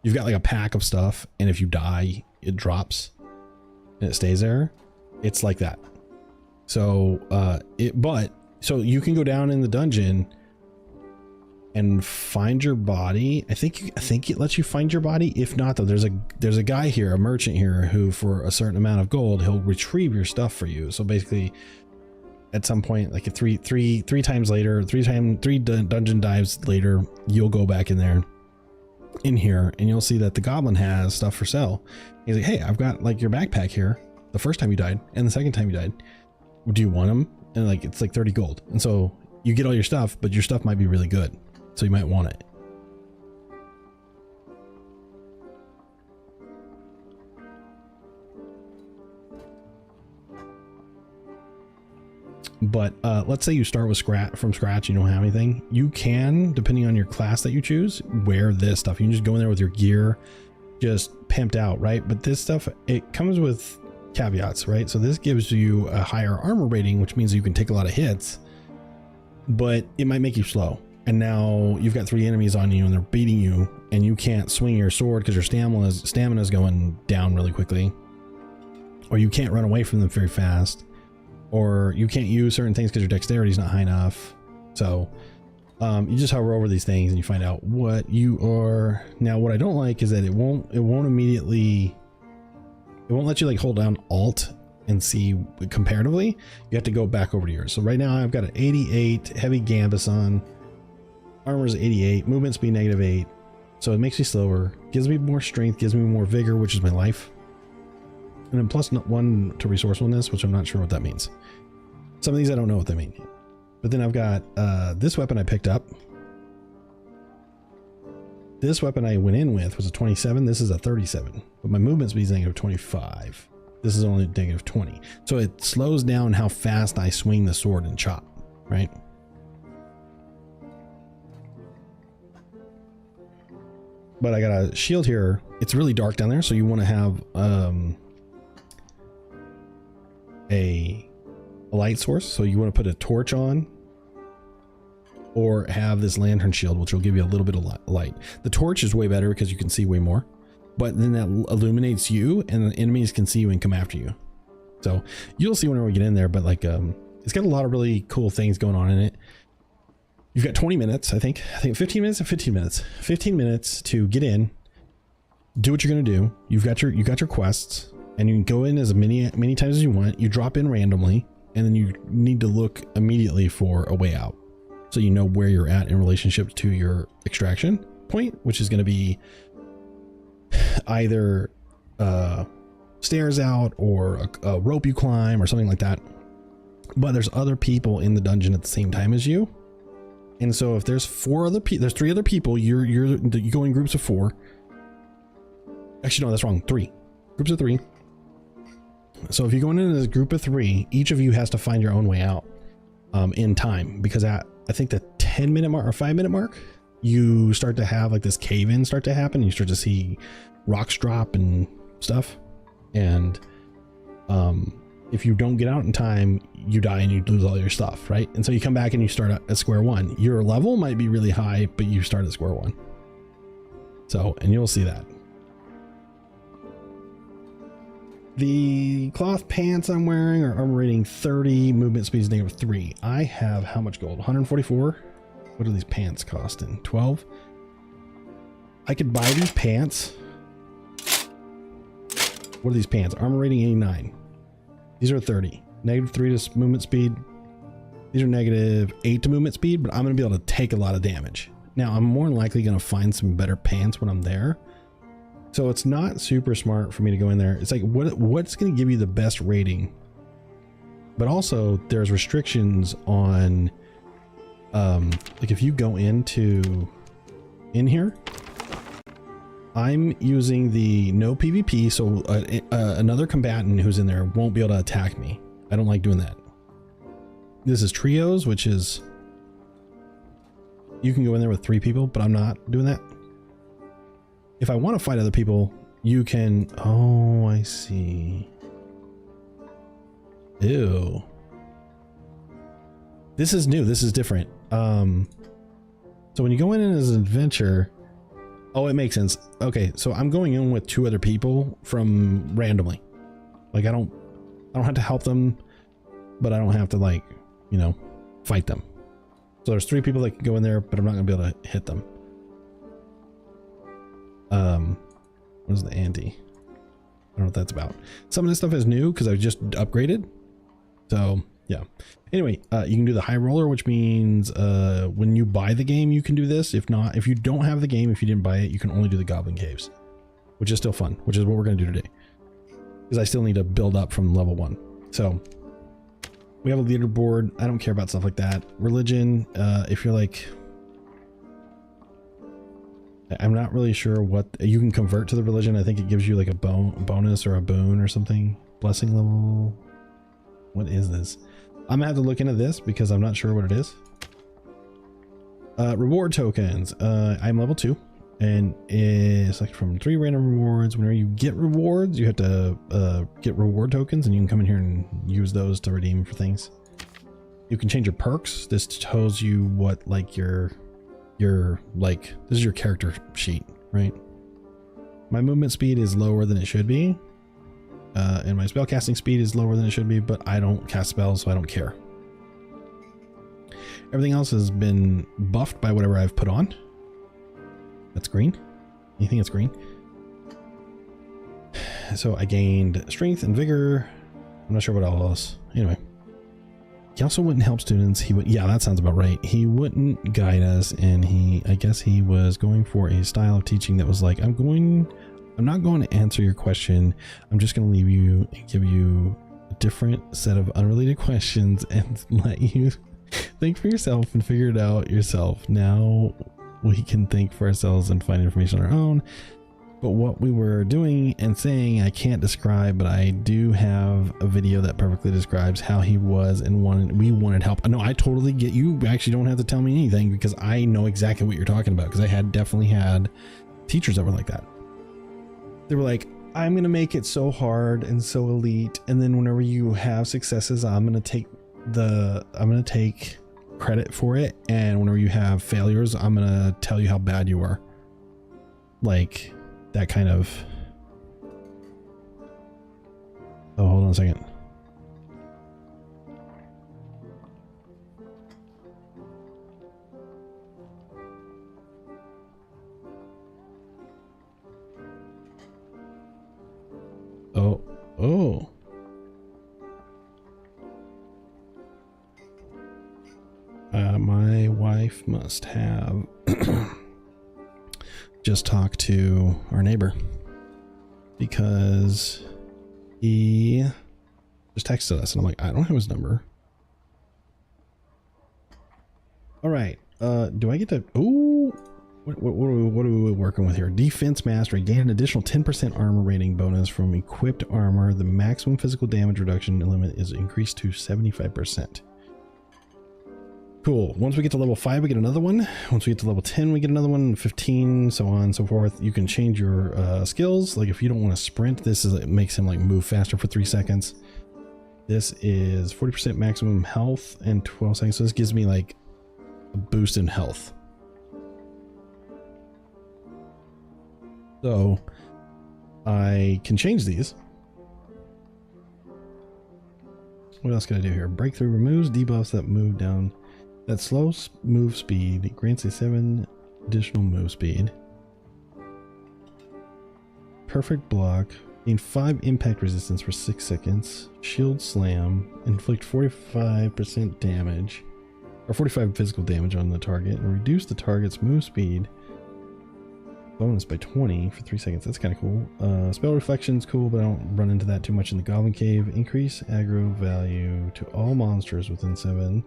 Speaker 1: you've got like a pack of stuff, and if you die it drops and it stays there. It's like that. So so you can go down in the dungeon and find your body. I think it lets you find your body. If not, though, there's a guy here, a merchant here, who for a certain amount of gold he'll retrieve your stuff for you. So basically at some point, like three times later, three dungeon dives later, you'll go back in here and you'll see that the goblin has stuff for sale. He's like, hey, I've got like your backpack here the first time you died and the second time you died. Do you want them? And like, it's like 30 gold. And so you get all your stuff, but your stuff might be really good, so you might want it. But let's say you start from scratch, you don't have anything. You can, depending on your class that you choose, wear this stuff. You can just go in there with your gear just pimped out, right? But this stuff, it comes with caveats, right? So this gives you a higher armor rating, which means you can take a lot of hits, but it might make you slow. And now you've got 3 enemies on you and they're beating you, and you can't swing your sword because your stamina is going down really quickly, or you can't run away from them very fast, or you can't use certain things because your dexterity is not high enough. So you just hover over these things and you find out what you are. Now, what I don't like is that it won't let you like hold down Alt and see comparatively. You have to go back over to yours. So right now I've got an 88 heavy Gambus on. Armor's 88, movement speed -8. So it makes me slower, gives me more strength, gives me more vigor, which is my life. And then +1 to resourcefulness, which I'm not sure what that means. Some of these I don't know what they mean. But then I've got this weapon I picked up. this weapon I went in with was a 27. This is a 37, but my movement speed is negative 25. This is only negative 20. So it slows down how fast I swing the sword and chop, right? But I got a shield here. It's really dark down there, so you want to have a light source. So you want to put a torch on, or have this lantern shield, which will give you a little bit of light. The torch is way better because you can see way more, but then that illuminates you and the enemies can see you and come after you. So you'll see whenever we get in there, but like it's got a lot of really cool things going on in it. You've got 20 minutes, I think 15 minutes and 15 minutes. 15 minutes to get in, do what you're gonna do. You've got your quests, and you can go in as many times as you want. You drop in randomly, and then you need to look immediately for a way out, so you know where you're at in relationship to your extraction point, which is going to be either stairs out or a rope you climb or something like that. But there's other people in the dungeon at the same time as you, and so if there's there's 3 other people, you go in groups of 4. Actually, no, that's wrong. 3 groups of 3. So if you're going in as a group of 3, each of you has to find your own way out in time, because at I think the 10-minute mark or 5-minute mark, you start to have like this cave-in start to happen. You start to see rocks drop and stuff, and if you don't get out in time, you die and you lose all your stuff, right? And so you come back and you start at square one. Your level might be really high, but you start at square one. So, and you'll see that. The cloth pants I'm wearing are armor rating 30, movement speed is negative 3. I have how much gold? 144. What are these pants costing? 12. I could buy these pants. What are these pants? Armor rating 89. These are 30. Negative 3 to movement speed. These are negative 8 to movement speed, but I'm going to be able to take a lot of damage. Now, I'm more than likely going to find some better pants when I'm there. So it's not super smart for me to go in there. It's like, what's going to give you the best rating? But also there's restrictions on, like if you go in here, I'm using the no PvP. So another combatant who's in there won't be able to attack me. I don't like doing that. This is trios, which is, you can go in there with 3 people, but I'm not doing that. If I want to fight other people, you can. Oh, I see. Ew. This is new. This is different. So when you go in as an adventure, oh, it makes sense. Okay, so I'm going in with 2 other people from randomly. Like I don't have to help them, but I don't have to, like, you know, fight them. So there's 3 people that can go in there, but I'm not gonna be able to hit them. What is the ante? I don't know what that's about. Some of this stuff is new because I just upgraded. So yeah. Anyway, you can do the high roller, which means when you buy the game, you can do this. If not, if you don't have the game, if you didn't buy it, you can only do the Goblin Caves, which is still fun, which is what we're going to do today. Because I still need to build up from level 1. So we have a leaderboard. I don't care about stuff like that. Religion, if you're like, I'm not really sure what you can convert to the religion. I think it gives you like a bonus or a boon or something. Blessing level. What is this? I'm gonna have to look into this because I'm not sure what it is. Reward tokens. I'm level 2, and it's like from 3 random rewards. Whenever you get rewards, you have to get reward tokens, and you can come in here and use those to redeem for things. You can change your perks. This tells you what, like, your like, this is your character sheet, right? My movement speed is lower than it should be, and my spell casting speed is lower than it should be, but I don't cast spells, so I don't care. Everything else has been buffed by whatever I've put on. That's green. Anything that's green. So I gained strength and vigor. I'm not sure what else. Anyway. He also wouldn't help students. He would, yeah, that sounds about right. He wouldn't guide us, and I guess he was going for a style of teaching that was like, I'm not going to answer your question. I'm just going to leave you and give you a different set of unrelated questions and let you think for yourself and figure it out yourself. Now, we can think for ourselves and find information on our own. But what we were doing and saying, I can't describe, but I do have a video that perfectly describes how he was and we wanted help. No, I totally get you. Actually don't have to tell me anything because I know exactly what you're talking about, because I definitely had teachers that were like that. They were like, I'm going to make it so hard and so elite. And then whenever you have successes, I'm going to take credit for it. And whenever you have failures, I'm going to tell you how bad you were. Like that kind of. Oh, hold on a second. Oh. My wife must have just talked to our neighbor because he just texted us and I'm like, I don't have his number. All right. Do I get to, what are we working with here? Defense mastery. Gain an additional 10% armor rating bonus from equipped armor. The maximum physical damage reduction limit is increased to 75%. Cool. Once we get to level 5, we get another one. Once we get to level 10, we get another one. 15, so on and so forth. You can change your skills. Like if you don't want to sprint, it makes him like move faster for 3 seconds. This is 40% maximum health and 12 seconds. So this gives me like a boost in health. So I can change these. What else can I do here? Breakthrough removes debuffs that move down. That slow move speed. It grants a 7 additional move speed. Perfect block. Gain 5 impact resistance for 6 seconds. Shield slam. Inflict 45% damage. Or 45 physical damage on the target. And reduce the target's move speed bonus by 20 for 3 seconds. That's kind of cool. Spell reflection's cool, but I don't run into that too much in the Goblin Cave. Increase aggro value to all monsters within 7.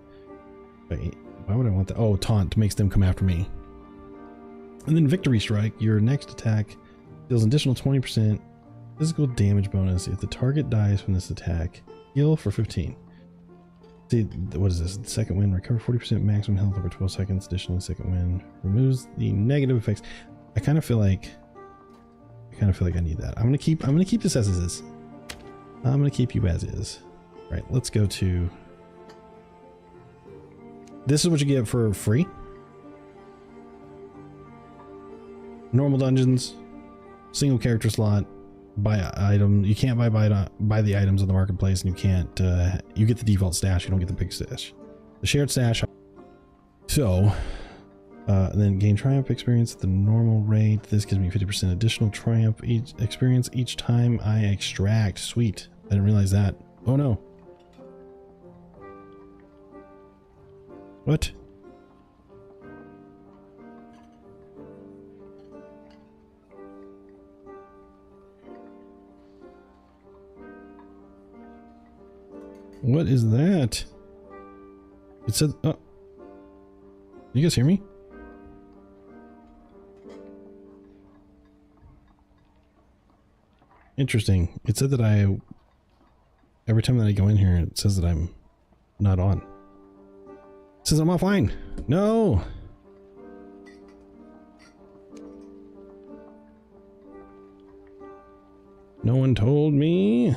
Speaker 1: Why would I want that? Oh, taunt makes them come after me. And then victory strike. Your next attack deals an additional 20% physical damage bonus if the target dies from this attack. Heal for 15. See, what is this? Second wind. Recover 40% maximum health over 12 seconds. Additionally, second wind removes the negative effects. I kind of feel like I need that. I'm gonna keep this as is. I'm gonna keep you as is. All right, let's go to. This is what you get for free. Normal dungeons, single character slot, buy item. You can't buy the items on the marketplace, and you can't. You get the default stash. You don't get the big stash. The shared stash. So, and then gain triumph experience at the normal rate. This gives me 50% additional triumph experience each time I extract. Sweet. I didn't realize that. Oh no. What? What is that? It said, oh. You guys hear me? Interesting. It said that every time that I go in here, it says that I'm not on. It says I'm offline. No. No one told me.